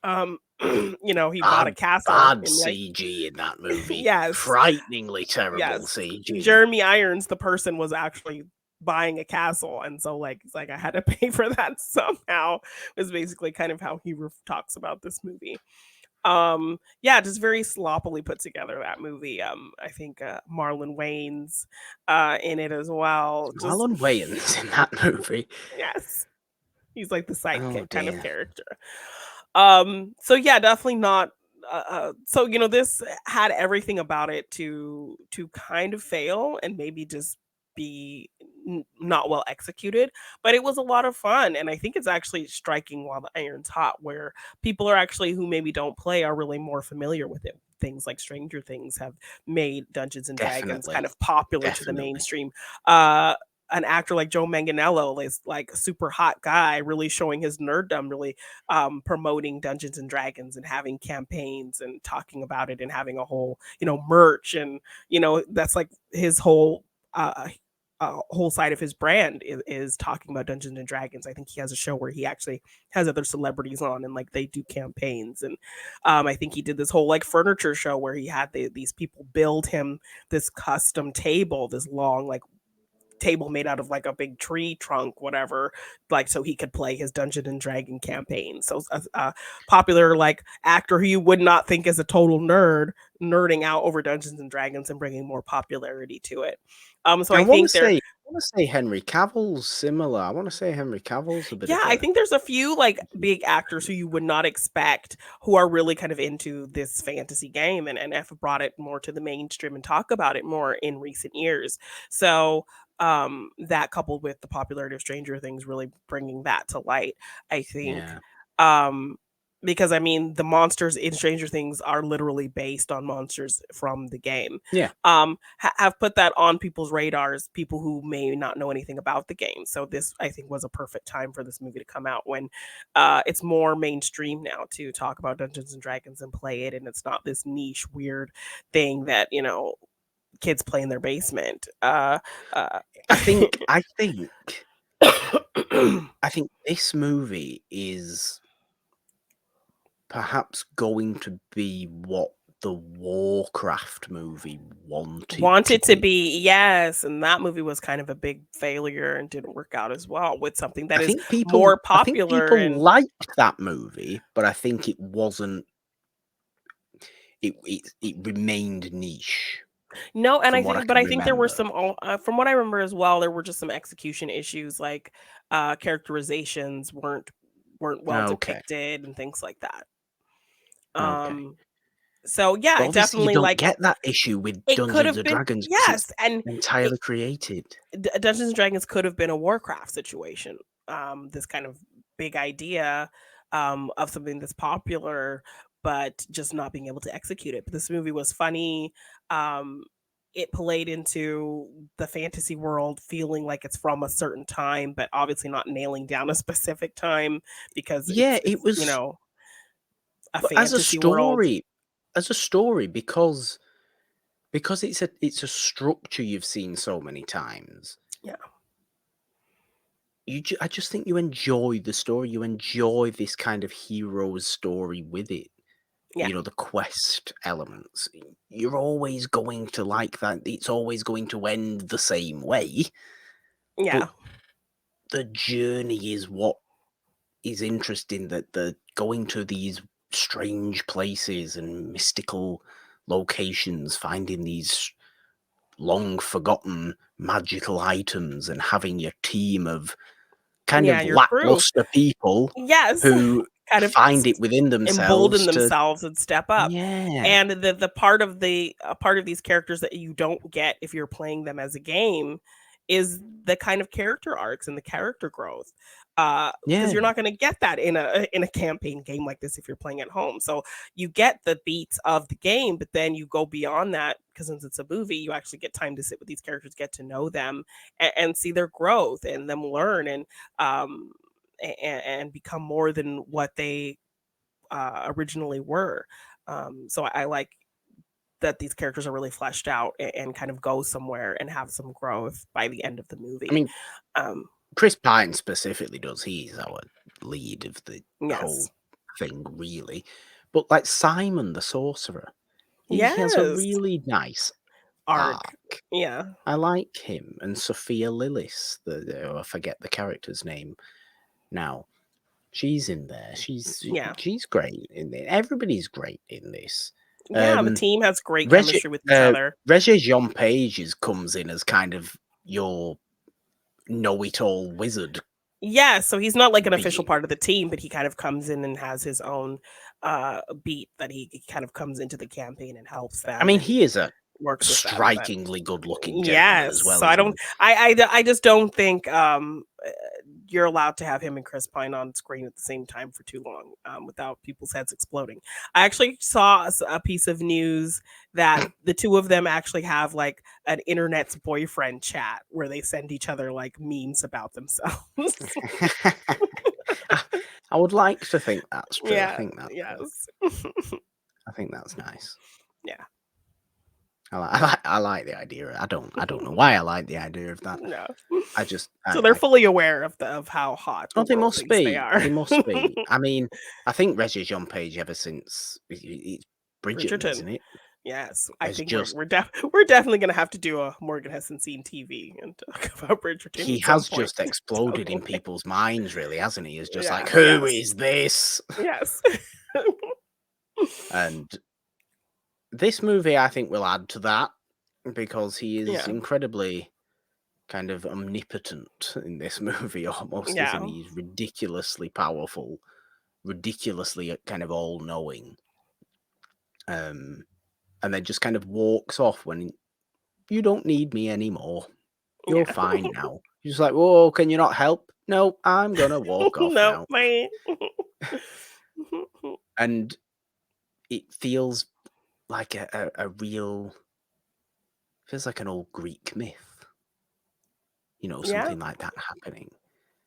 He bought a castle. Bad CG in that movie. Yes. Frighteningly terrible CG. Jeremy Irons, the person, was actually buying a castle, and so it's like I had to pay for that somehow, is basically kind of how he talks about this movie. Just very sloppily put together, that movie. I think Marlon Wayans in it as well. Marlon Wayans in that movie. Yes, he's like the sidekick kind of character. So yeah, definitely not. So this had everything about it to kind of fail and maybe just be not well executed, but it was a lot of fun, and I think it's actually striking while the iron's hot, where people are actually, who maybe don't play, are really more familiar with it. Things like Stranger Things have made Dungeons and Dragons kind of popular to the mainstream. An actor like Joe Manganiello is like a super hot guy, really showing his nerddom, really promoting Dungeons and Dragons and having campaigns and talking about it and having a whole, merch, and that's like his whole side of his brand is talking about Dungeons and Dragons. I think he has a show where he actually has other celebrities on and they do campaigns. And I think he did this whole furniture show where he had these people build him this custom table, this long table made out of a big tree trunk, whatever, so he could play his Dungeon and Dragon campaign. So a popular actor who you would not think is a total nerding out over Dungeons and Dragons and bringing more popularity to it. So I want to say Henry Cavill's similar. I want to say Henry Cavill's a bit. Yeah, I think there's a few big actors who you would not expect who are really kind of into this fantasy game and have brought it more to the mainstream and talk about it more in recent years. So that coupled with the popularity of Stranger Things really bringing that to light, I think. Because the monsters in Stranger Things are literally based on monsters from the game. Have put that on people's radars, people who may not know anything about the game. So this, I think, was a perfect time for this movie to come out when it's more mainstream now to talk about Dungeons and Dragons and play it, and it's not this niche weird thing that kids play in their basement. I think this movie is perhaps going to be what the Warcraft movie wanted to be. Yes, and that movie was kind of a big failure and didn't work out as well with something that is more popular. I think people liked that movie, but I think it wasn't. It remained niche. No, and I think there were some, from what I remember as well, there were just some execution issues, characterizations weren't well depicted and things like that. So yeah, definitely you don't get that issue with Dungeons and Dragons. Yes, and entirely created. Dungeons and Dragons could have been a Warcraft situation. This kind of big idea of something that's popular, but just not being able to execute it. But this movie was funny. it played into the fantasy world feeling like it's from a certain time, but obviously not nailing down a specific time because Yeah, it's it was a but fantasy world. as a story, because it's a structure you've seen so many times. Yeah. I just think you enjoy the story. You enjoy this kind of hero's story with it. Yeah. You know, the quest elements. You're always going to like that. It's always going to end the same way. Yeah. But the journey is what is interesting, that they're going to these strange places and mystical locations, finding these long forgotten magical items and having your team of kind Yeah, of your crew. lackluster people Yes. who Kind of find it within embolden themselves to themselves and step up. yeah And the part of part of these characters that you don't get if you're playing them as a game is the kind of character arcs and the character growth. Because yeah you're not going to get that in a campaign game like this if you're playing at home. So you get the beats of the game, but then you go beyond that because since it's a movie, you actually get time to sit with these characters, get to know them, and see their growth and them learn um and become more than what they originally were. So I like that these characters are really fleshed out and kind of go somewhere and have some growth by the end of the I movie. mean, Um, Chris Pine specifically does. He's our lead of the whole yes. thing, really. But like Simon the Sorcerer, he has a Yes. really nice Arc. arc. Yeah. I like him. And Sophia Lillis, I forget the character's name now. She's in there. Yeah. She's great in it. Everybody's great in this. Yeah. The team has great Regi chemistry with each other. Rege-Jean Page comes in as kind of your know-it-all wizard Yeah, so he's not like an official being. part of the team, but he kind of comes in and has his own beat that he kind of comes into the campaign and helps I them mean, and he is a works with them. But strikingly good-looking gentleman yes, as well, so I isn't don't, he? I just don't think you're allowed to have him and Chris Pine on screen at the same time for too long without people's heads exploding. I actually saw a piece of news that the two of them actually have like an internet's boyfriend chat where they send each other like memes about themselves. I would like to think that's true. Yeah, yes. I think that's nice. Yeah. I like the idea. I don't know why I like the idea of that. No. I just So they're fully aware of how hot the they world must thinks they be. are. They must be. I mean, I think Rege-Jean Page ever since it's Bridgerton, Bridgerton. isn't it? Yes, I Has think just we're definitely gonna have to do a Morgan hasn't seen TV and talk about Bridgerton he at some has point. just exploded in So, people's minds, really, hasn't he? It's just yeah, like, who yes, is this? yes. And this movie, I think, will add to that because he is Yeah, incredibly kind of omnipotent in this movie, almost, isn't yeah, he? He's ridiculously powerful, ridiculously kind of all-knowing. And then just kind of walks off when you don't need me anymore. You're yeah. fine now. You're just like, whoa, can you not help? No, I'm gonna walk off No, now. my. And it feels like a real, feels like an old Greek myth. You know, Yeah. something like that happening.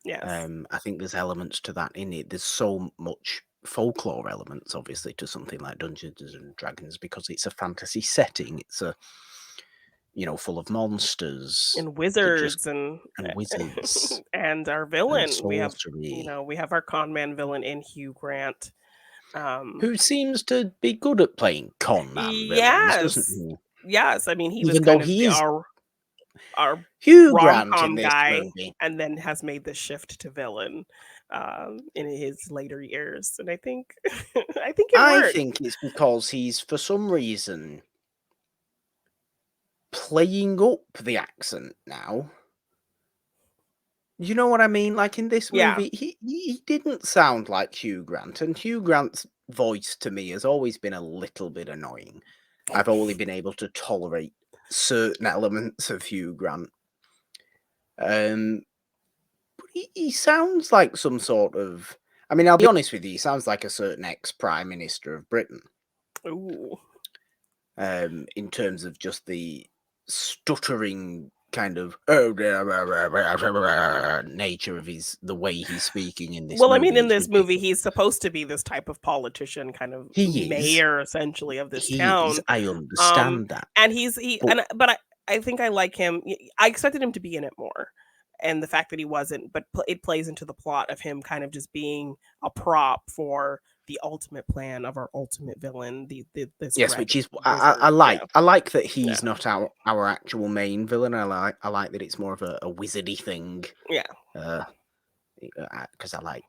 Yes. I think there's elements to that in it. There's so much folklore elements, obviously, to something like Dungeons and Dragons because it's a fantasy setting. It's full of monsters And that just wizards and wizards and our and villain. sorcery. We have our con man villain in Hugh Grant. Who seems to be good at playing con man villains, doesn't Yes. he? Yes, I mean, he was Even though kind of he's our Hugh Grant in rom-com this guy movie. and then has made the shift to villain in his later years. And I think I think it I worked. think it's because he's, for some reason, playing up the accent now. You know what I mean? Like in this Yeah. movie, he didn't sound like Hugh Grant, and Hugh Grant's voice to me has always been a little bit annoying. I've only been able to tolerate certain elements of Hugh Grant. But he sounds like some sort of. I mean, I'll be honest with you, he sounds like a certain ex-Prime Minister of Britain. Ooh. In terms of just the stuttering kind of nature of the way he's speaking in this Well, I movie. mean, in It's this movie, ridiculous. he's supposed to be this type of politician, kind of He is. mayor, essentially, of this He is. town. I understand that. And he But but I think I like him. I expected him to be in it more, and the fact that he wasn't, but it plays into the plot of him kind of just being a prop for the ultimate plan of our ultimate villain, this yes, red which is wizard. I like. Yeah, I like that yeah, he's not our actual main villain. I like that it's more of a wizardy thing. yeah, Because I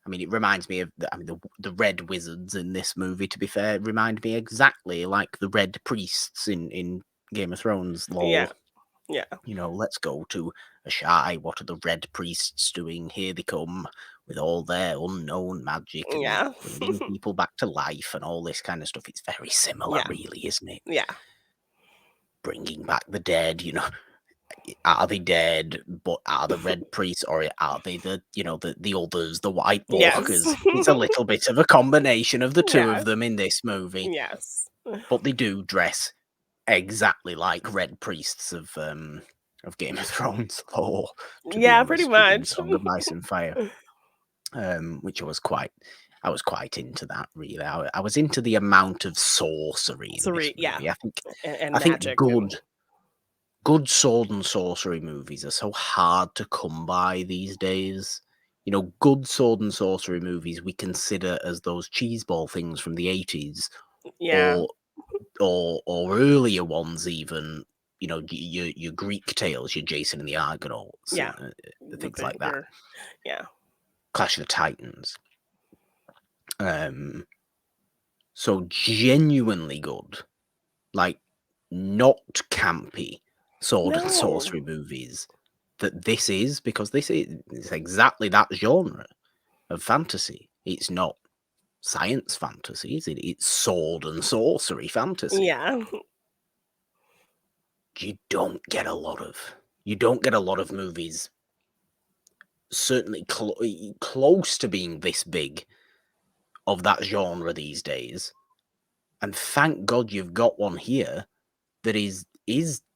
mean, it reminds me of the red wizards in this movie. To be fair, remind me exactly like the red priests in Game of Thrones lore. yeah, yeah, You know, let's go to a shy. What are the red priests doing? Here they come with all their unknown magic and yeah, bringing people back to life and all this kind of stuff. It's very similar, yeah, really, isn't it? yeah, Bringing back the dead, you know. Are they dead? But are the red priests, or are they the others, the White yes, Walkers? It's a little bit of a combination of the two yes, of them in this movie, yes, but they do dress exactly like red priests of Game of Thrones lore, to be yeah, pretty honest, in much. Song of Ice and Fire, which I was quite into that, really. I was into the amount of sorcery in this Yeah, movie. and I think magic and good sword and sorcery movies are so hard to come by these days. You know, good sword and sorcery movies we consider as those cheeseball things from the 80s, yeah, or earlier ones even. You know, your Greek tales, your Jason and the Argonauts, yeah, things with like that. yeah. Clash of the Titans. So genuinely good, like not campy sword and No. sorcery movies that this is, because it's exactly that genre of fantasy. It's not science fantasy, is it? It's sword and sorcery fantasy. Yeah. You don't get a lot of movies certainly close to being this big of that genre these days. And thank God you've got one here that is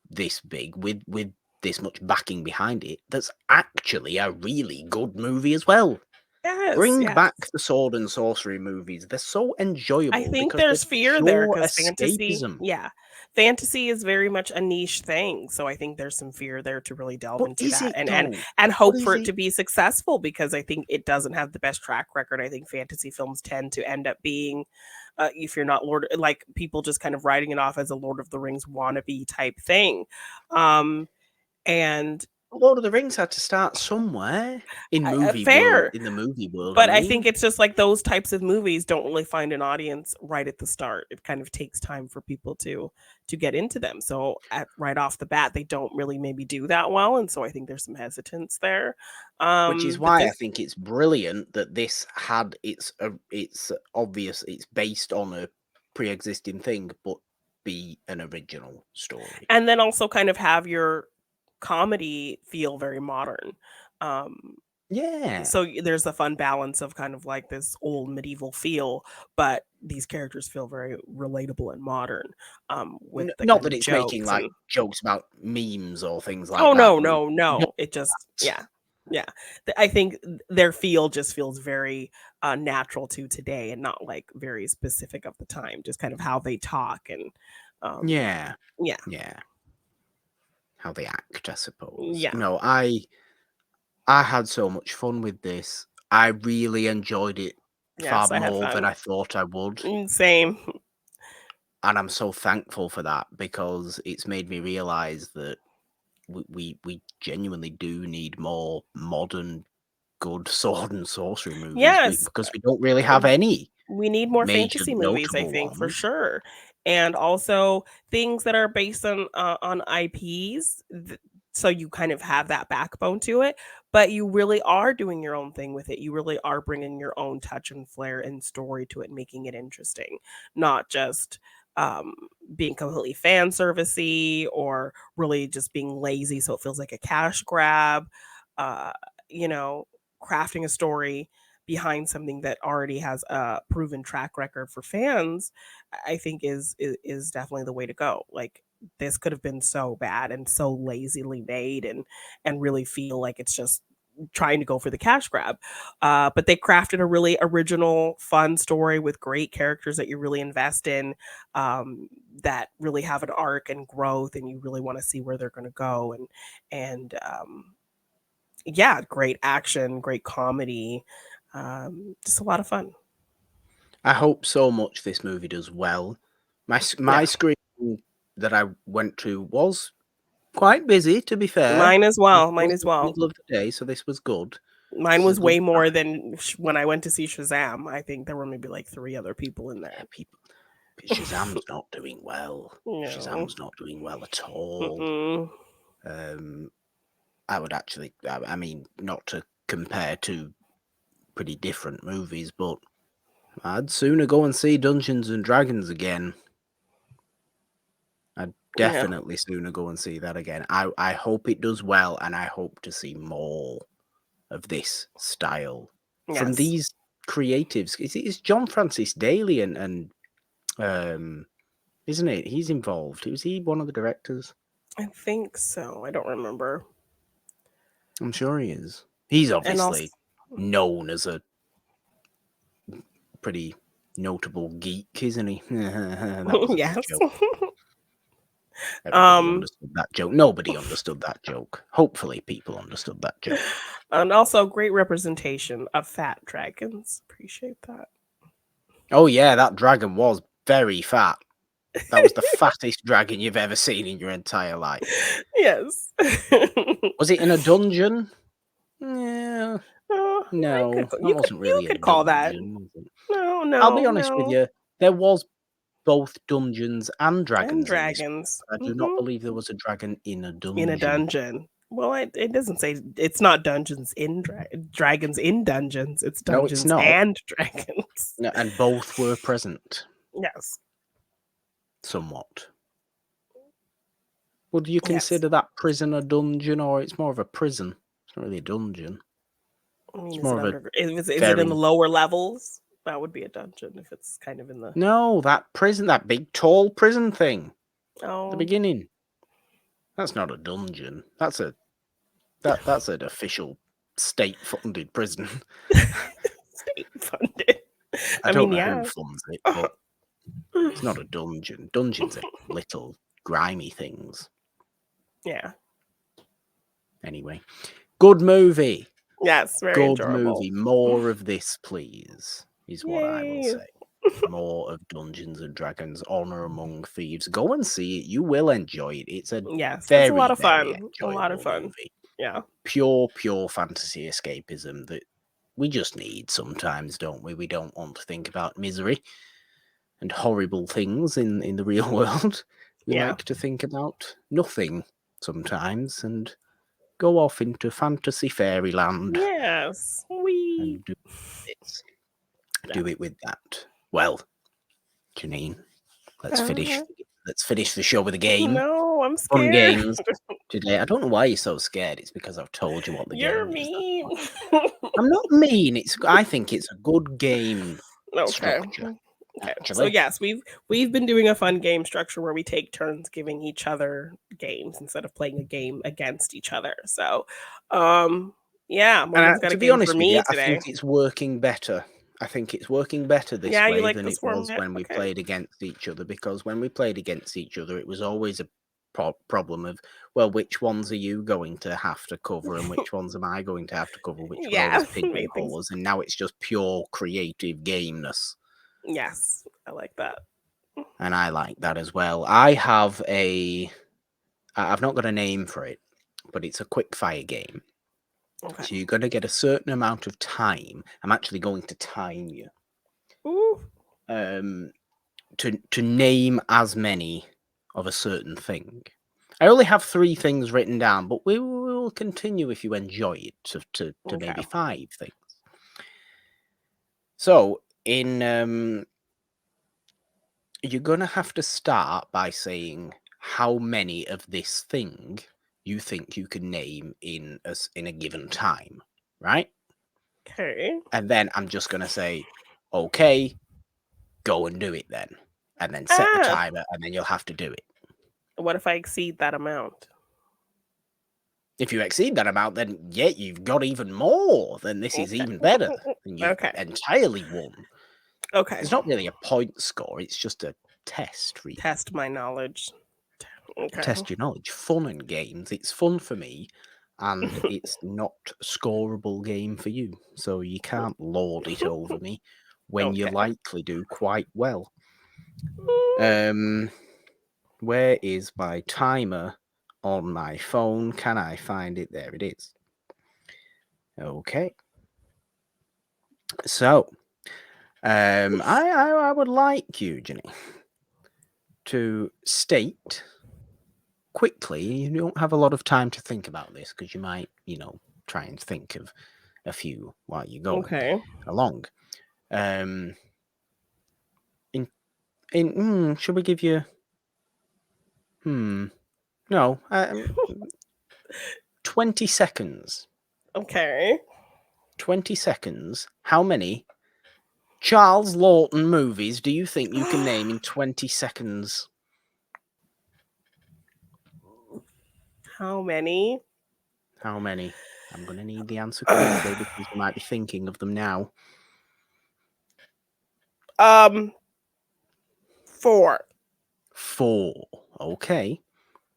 this big with this much backing behind it. That's actually a really good movie as well. Yes, Bring yes. back the sword and sorcery movies. They're so I enjoyable think because they're there's fear there pure because escapism. fantasy is very much a niche thing, so I think there's some fear there to really delve But into is that it though? and But hope is for it it? to be successful because I think it doesn't have the best track record. I think fantasy films tend to end up being, if you're not like people just kind of writing it off as a Lord of the Rings wannabe type thing. And Lord of the Rings had to start somewhere in fair. in the movie world. I But I think mean, it's just like those types of movies don't really find an audience right at the start. It kind of takes time for people to get into them. So right off the bat, they don't really maybe do that well, and so I think there's some hesitance there. which is But why I this, think it's brilliant that this had it's obvious it's based on a pre-existing thing, but be an original story. and then also kind of have your comedy feel very modern. Um, Yeah. so there's a fun balance of kind of like this old medieval feel, but these characters feel very relatable and modern, with the Not kind that of it's making jokes like and jokes about memes or things like oh that, no, but it's no, no. not It just that. yeah. I think their feel just feels very natural to today and not like very specific of the time, just kind of how they talk and um Yeah. yeah. Yeah. How they act, I suppose. Yeah. No, I had so much fun with this. I really enjoyed it far Yes, I had more than fun. I thought I would. Same. And I'm so thankful for that because it's made me realize that we genuinely do need more modern good sword and sorcery movies Yes. because we don't really have any We need more major fantasy movies, I notable think, for ones. sure. And also things that are based on IPs, so you kind of have that backbone to it, but you really are doing your own thing with it. You really are bringing your own touch and flair and story to it, making it interesting, not just um, being completely fan servicey or really just being lazy so it feels like a cash grab. Uh, you know, crafting a story behind something that already has a proven track record for fans, I think is definitely the way to go. Like this could have been so bad and so lazily made, and really feel like it's just trying to go for the cash grab. But they crafted a really original, fun story with great characters that you really invest in, that really have an arc and growth, and you really want to see where they're going to go. And yeah, great action, great comedy, just a lot of fun. I hope so much this movie does well. My Yeah. screen that I went to was quite busy, to be fair. Mine as It well. Mine was as in the well. middle of the day, so this was good. Mine This is was a good way more sign. than when I went to see Shazam. I think there were maybe like 3 other people in Yeah, there. people. Shazam's not doing well. No. Shazam's not doing well at all. Mm-mm. I would actually, I mean, not to compare two pretty different movies, but I'd sooner go and see Dungeons and Dragons again. I'd Yeah. definitely sooner go and see that again. I hope it does well, and I hope to see more of this style from Yes. these creatives. It's John Francis Daly and isn't it? He's involved. Was he one of the directors? I think so. I don't remember. I'm sure he is. He's And also, obviously known as a pretty notable geek, isn't he? That was a yes. good joke. Everybody understood that joke. Nobody understood that joke. Hopefully people understood that joke. And also great representation of fat dragons. Appreciate that. Oh yeah, that dragon was very fat. That was the fattest dragon you've ever seen in your entire life. Yes. Was it in a dungeon? Yeah. No, that wasn't really a call that. dungeon, was it? No. I'll be honest with you. There was both dungeons and dragons. And dragons. I do not believe there was a dragon in a dungeon. In a dungeon. Well, it doesn't say it's not dungeons in dragons in dungeons. It's dungeons and dragons. No, and both were present. Yes. Somewhat. Would you consider that prison a dungeon, or it's more of a prison? It's not really a dungeon. I mean, it's more of is it in the lower levels? That would be a dungeon if it's kind of in the. No, that prison, that big tall prison thing. Oh. At the beginning. That's not a dungeon. That's an official state-funded prison. State-funded. I don't know who funds it, but it's not a dungeon. Dungeons are little grimy things. Yeah. Anyway, good movie. Yes, very good enjoyable. movie. More of this, please, is what I will say. More of Dungeons and Dragons: Honor Among Thieves. Go and see it. You will enjoy it. It's a it's very, a lot of fun. enjoyable A lot of fun. movie. Yeah. Pure fantasy escapism that we just need sometimes, don't we? We don't want to think about misery and horrible things in the real world. We like to think about nothing sometimes and go off into fantasy fairyland. Yes. And do it with that. Well, Jeannine, let's finish the show with a game. No, I'm scared. Fun games today. I don't know why you're so scared. It's because I've told you what the You're game mean. is. I'm not mean. I think it's a good game structure. Okay. So yes, we've been doing a fun game structure where we take turns giving each other games instead of playing a game against each other. So, yeah, Morgan's got a game for me today. I think it's working better. I think it's working better this way than it was when we played against each other, because when we played against each other, it was always a problem of, well, which ones are you going to have to cover and which ones am I going to have to cover, which were always pig holes, and now it's just pure creative gameness. Yes, I like that. And I like that as well. I've not got a name for it, but it's a quick fire game. Okay. So you're going to get a certain amount of time. I'm actually going to time you. Ooh. To name as many of a certain thing. I only have 3 things written down, but we will continue if you enjoy it to maybe 5 things. So you're going to have to start by saying how many of this thing you think you can name in a given time, right? Okay. And then I'm just going to say, okay, go and do it then. And then set the timer, and then you'll have to do it. What if I exceed that amount? If you exceed that amount, then yeah, you've got even more. Then this is even better. And you've Okay. entirely won. Okay. It's not really a point score. It's just a test, really. Test my knowledge. Okay. Test your knowledge. Fun and games. It's fun for me, and it's not a scoreable game for you. So you can't lord it over me when you Okay. likely do quite well. Where is my timer on my phone? Can I find it? There it is. Okay. So, I would like you, Jenny, to state quickly. You don't have a lot of time to think about this because you might, try and think of a few while you're going along. Should we give you? No. 20 seconds. Okay. 20 seconds. How many Charles Lawton movies do you think you can name in 20 seconds? How many? How many? I'm going to need the answer quickly because you might be thinking of them now. 4. 4. Okay.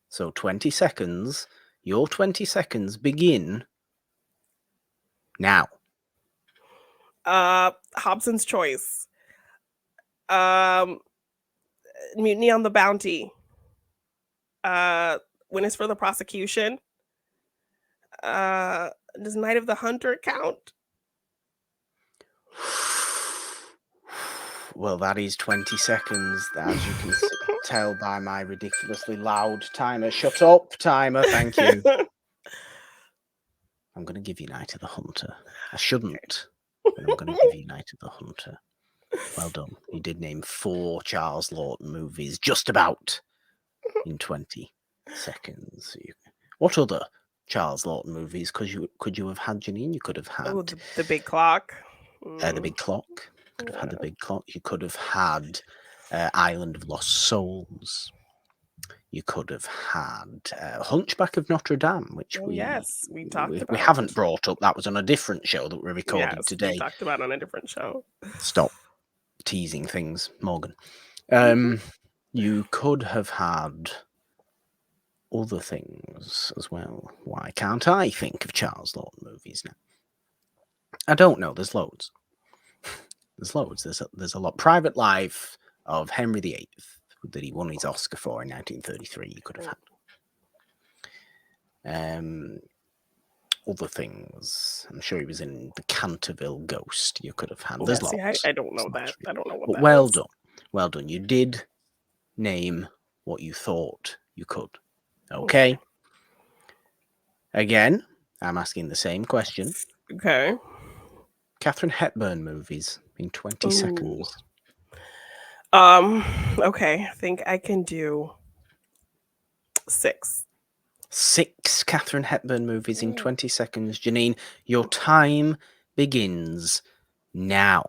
So 20 seconds. Your 20 seconds begin now. Hobson's Choice. Mutiny on the Bounty. Witness for the Prosecution. Does Night of the Hunter count? Well, that is 20 seconds, as you can tell by my ridiculously loud timer. Shut up, timer. Thank you. I'm going to give you Night of the Hunter. I shouldn't, but I'm going to give you Night of the Hunter. Well done. You did name 4 Charles Lawton movies, just about, in 20 seconds. What other Charles Lawton movies could you have had, Jeannine? You could have had The Big Clock. The Big Clock. Could have had The Big Clock. You could have had Island of Lost Souls. You could have had Hunchback of Notre Dame, which we talked about. We haven't brought up. That was on a different show that we recorded today. We talked about on a different show. Stop teasing things, Morgan. You could have had other things as well. Why can't I think of Charles Lawton movies now? I don't know. There's loads. There's loads. There's a lot. Private Life of Henry VIII that he won his Oscar for in 1933. You could have had. Other things. I'm sure he was in The Canterville Ghost. You could have had. There's lots. I don't know that. I don't know what. But well done. Well done. You did name what you thought you could. Okay. Again, I'm asking the same question. Okay. Katharine Hepburn movies in 20 seconds. Okay. I think I can do 6. 6 Katharine Hepburn movies in 20 seconds. Jeannine, your time begins now.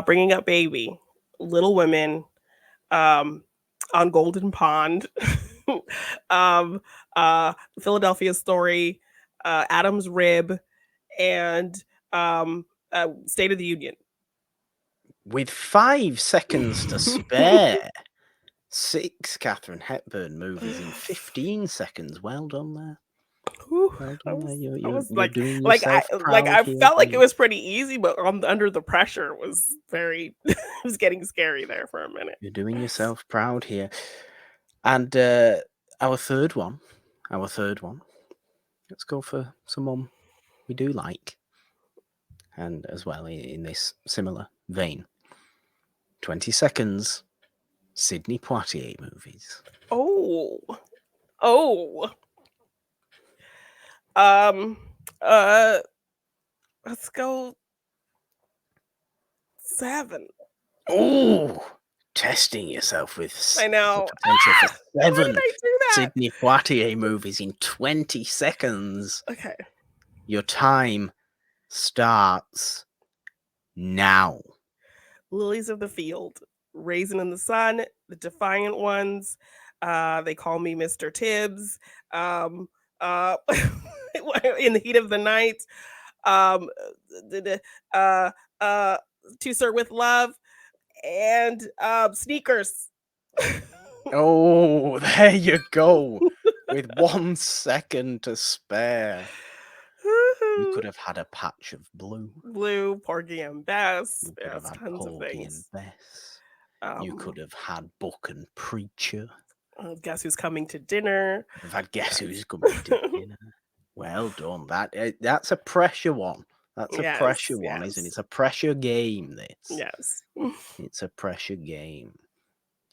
Bringing Up Baby, Little Women, on Golden Pond, Philadelphia Story, Adam's Rib, and State of the Union. With 5 seconds to spare. 6 Katharine Hepburn movies in 15 seconds. Well done there. Well done there. You're doing yourself proud I here, felt like it was pretty easy, but under the pressure it was very it was getting scary there for a minute. You're doing yourself proud here. And our third one. Let's go for someone we do like. And as well in this similar vein. 20 seconds. Sidney Poitier movies. Let's go 7. Testing yourself with I know. potential for 7 Why did I do that? Sidney Poitier movies in 20 seconds. Okay. Your time starts now. Lilies of the Field, Raisin in the Sun, The Defiant Ones, They call me Mr. Tibbs. Uh, in the heat of the night. Um, uh, uh, To Sir with Love and Sneakers. Oh, there you go. With 1 second to spare. You could have had a patch of blue. Blue, Porgy and Bess. You could have Yes, had tons of Porgy and things. Bess. You could have had Book and Preacher. Guess Who's Coming to Dinner. You've had Guess Who's Coming to Dinner. Well done. That's a pressure one. That's a pressure one, isn't it? It's a pressure game, this. Yes. It's a pressure game.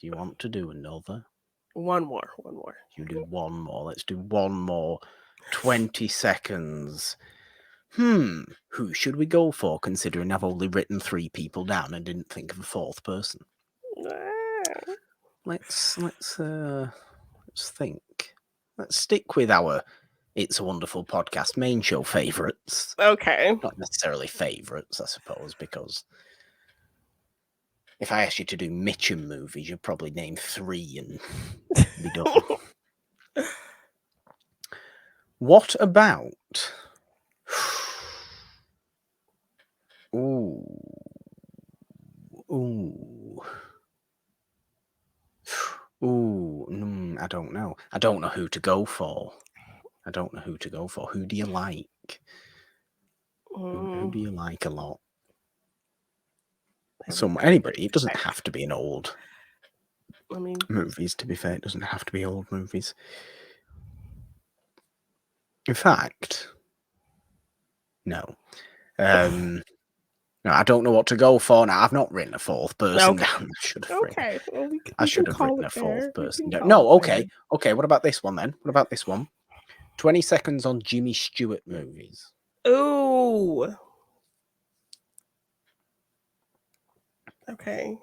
Do you want to do another? One more. You do one more. Let's do one more. 20 seconds. Who should we go for, considering I've only written 3 people down and didn't think of a 4th person? Let's think. Let's stick with our It's a Wonderful Podcast main show favourites. Okay. Not necessarily favourites, I suppose, because if I asked you to do Mitchum movies, you'd probably name 3 and be done. What about... I don't know. I don't know who to go for. Who do you like? Who do you like a lot? Anybody. It doesn't have to be an old movies, to be fair. It doesn't have to be old movies. In fact, no. No, I don't know what to go for now. I've not written a 4th person down. I should have written a 4th person down. No, okay. Okay, what about this one then? 20 seconds on Jimmy Stewart movies. Ooh. Okay.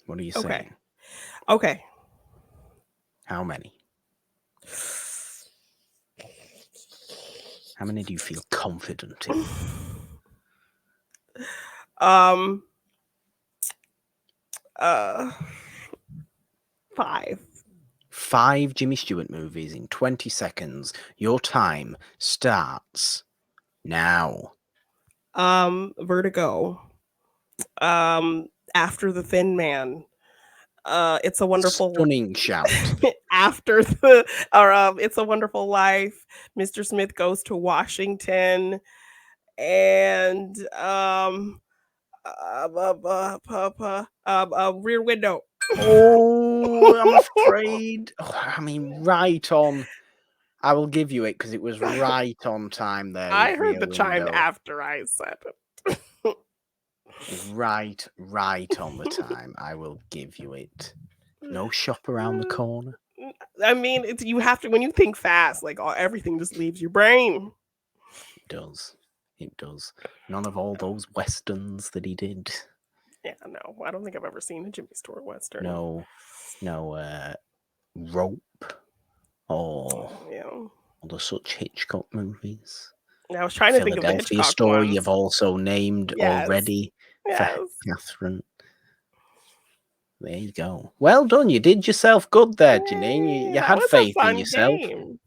What are you saying? Okay. How many? How many do you feel confident in? 5. 5 Jimmy Stewart movies in 20 seconds. Your time starts now. Vertigo. After the Thin Man. It's a Wonderful Stunning shout. After It's a Wonderful Life. Mr. Smith Goes to Washington. And Rear Window. Oh, I'm afraid. Right on. I will give you it because it was right on time there. I heard the chime after I said it. Right on the time. I will give you it. No shop around the corner. I mean, you have to, when you think fast, like everything just leaves your brain. It does. None of all those westerns that he did. Yeah, no, I don't think I've ever seen a Jimmy Stewart western. No, Rope or the such Hitchcock movies. I was trying to think of the Hitchcock Story ones. You've also named already. Yes. For Catherine. There you go. Well done. You did yourself good there, Jeannine. You had faith in yourself.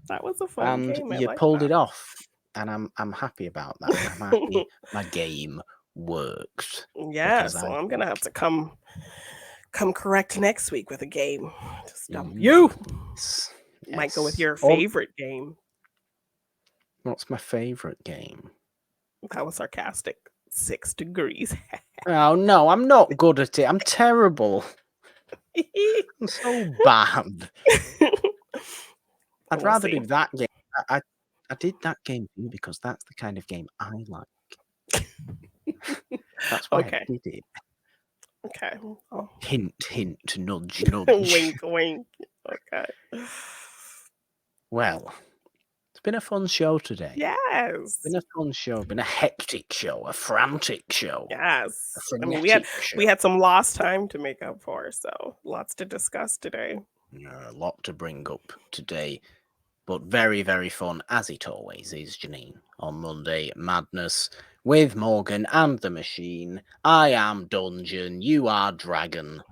That was a fun game. And you pulled it off. And I'm happy about that. I'm happy my game worked. Yes, so I'm gonna have to come correct next week with a game. Just dump you. Yes. Might go with your favorite game. What's my favorite game? That was sarcastic. 6 Degrees. Oh no, I'm not good at it. I'm terrible. I'm so bad. I'd rather do that game. I did that game for you because that's the kind of game I like. That's why I did it. Okay. Oh. Hint, nudge. Wink. Okay. Well, it's been a fun show today. Yes. It's been a fun show. It's been a hectic show, a frantic show. Yes. I mean, we had some lost time to make up for, so lots to discuss today. A lot to bring up today. But very, very fun, as it always is, Jeannine. On Monday Madness with Morgan and the Machine. I am Dungeon, you are Dragon.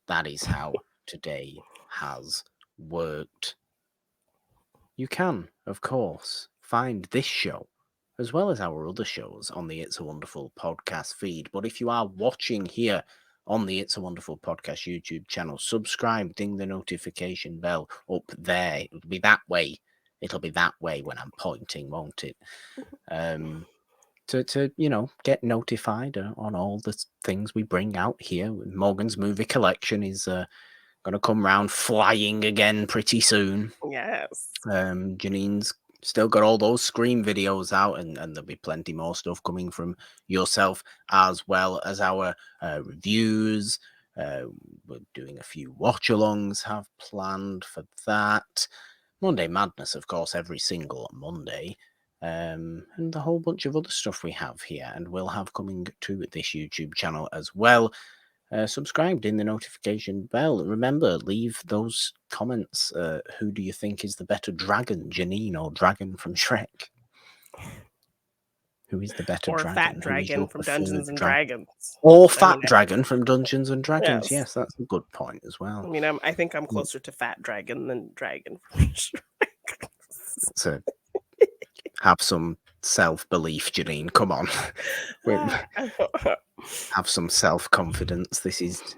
That is how today has worked, you can, of course, find this show as well as our other shows on the It's a Wonderful podcast feed. But if you are watching here on the It's a Wonderful podcast YouTube channel, subscribe, ding the notification bell up there. It'll be that way. It'll be that way when I'm pointing, won't it? To get notified on all the things we bring out here. Morgan's movie collection is going to come round flying again pretty soon. Yes. Jeannine's still got all those Scream videos out, and there'll be plenty more stuff coming from yourself, as well as our reviews. We're doing a few watch-alongs have planned for that. Monday Madness, of course, every single Monday. And a whole bunch of other stuff we have here and will have coming to this YouTube channel as well. Subscribed in the notification bell. Remember, leave those comments. Who do you think is the better dragon, Jeannine or Dragon from Shrek? Who is the better or dragon? Fat Dragon from Dungeons and Dragons. Or Fat Dragon from Dungeons and Dragons. Yes, that's a good point as well. I mean, I think I'm closer to Fat Dragon than Dragon from Shrek. So have some self-belief, Jeannine. Come on. Have some self-confidence. This is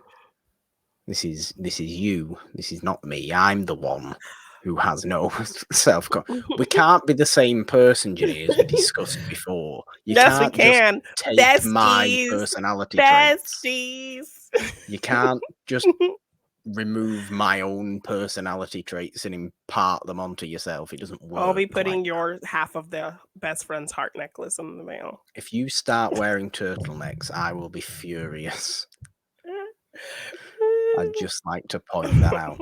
you. This is not me. I'm the one who has no self-confidence. We can't be the same person, Jeannine, as we discussed before. Yes, we can. Take Besties. my personality traits. You can't just remove my own personality traits and impart them onto yourself. It doesn't work. I'll be putting your half of the best friend's heart necklace in the mail. If you start wearing turtlenecks, I will be furious. I'd just like to point that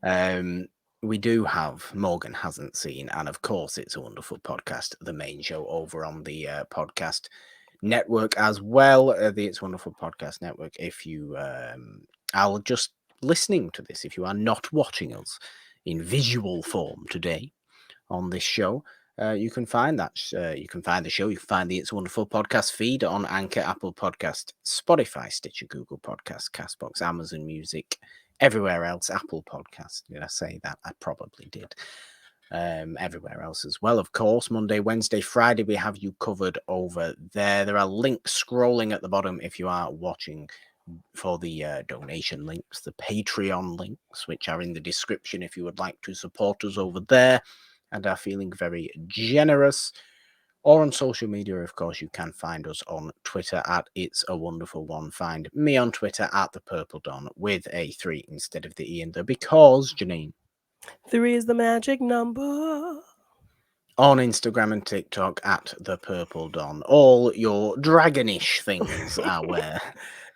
out. We do have Morgan Hasn't Seen, and of course It's a Wonderful Podcast, the main show over on the podcast network as well, the It's a Wonderful Podcast network. If you are just listening to this, if you are not watching us in visual form today on this show, you can find that. You can find the show. You can find the It's a Wonderful Podcast feed on Anchor, Apple Podcast, Spotify, Stitcher, Google Podcast, Castbox, Amazon Music, everywhere else. Apple Podcast. Did I say that? I probably did. Everywhere else as well, of course. Monday, Wednesday, Friday, we have you covered over there. There are links scrolling at the bottom if you are watching for the donation links, the Patreon links, which are in the description if you would like to support us over there and are feeling very generous. Or on social media, of course, you can find us on Twitter at It's a Wonderful One. Find me on Twitter at The Purple Dawn with a 3 instead of the E in there, because, Jeannine, 3 is the magic number. On Instagram and TikTok at The Purple Dawn. All your dragonish things are where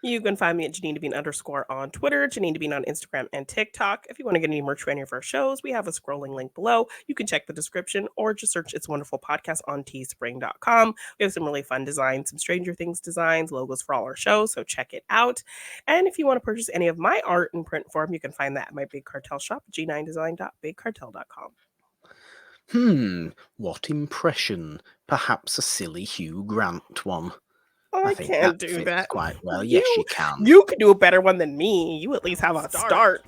You can find me at Jeannine Devine _ on Twitter, Jeannine Devine on Instagram and TikTok. If you want to get any merch for any of our shows, we have a scrolling link below. You can check the description or just search It's Wonderful Podcast on teespring.com. We have some really fun designs, some Stranger Things designs, logos for all our shows, so check it out. And if you want to purchase any of my art in print form, you can find that at my Big Cartel shop, g9design.bigcartel.com. What impression? Perhaps a silly Hugh Grant one. I can't do that quite well. Yes, you can. You can do a better one than me. You at least have a start.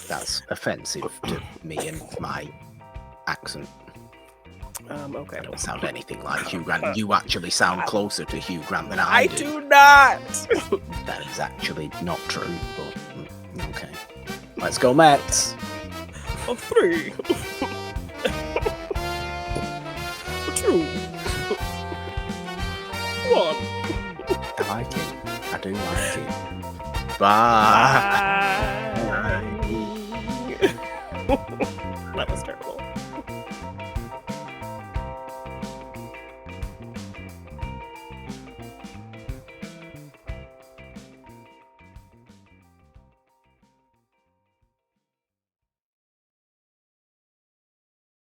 That's offensive to me and my accent. Okay. I don't sound anything like Hugh Grant. You actually sound closer to Hugh Grant than I do. I do not. That is actually not true, but okay. Let's go, Mets. 3, 2, 1. I like it. I do like it. Bye. Bye.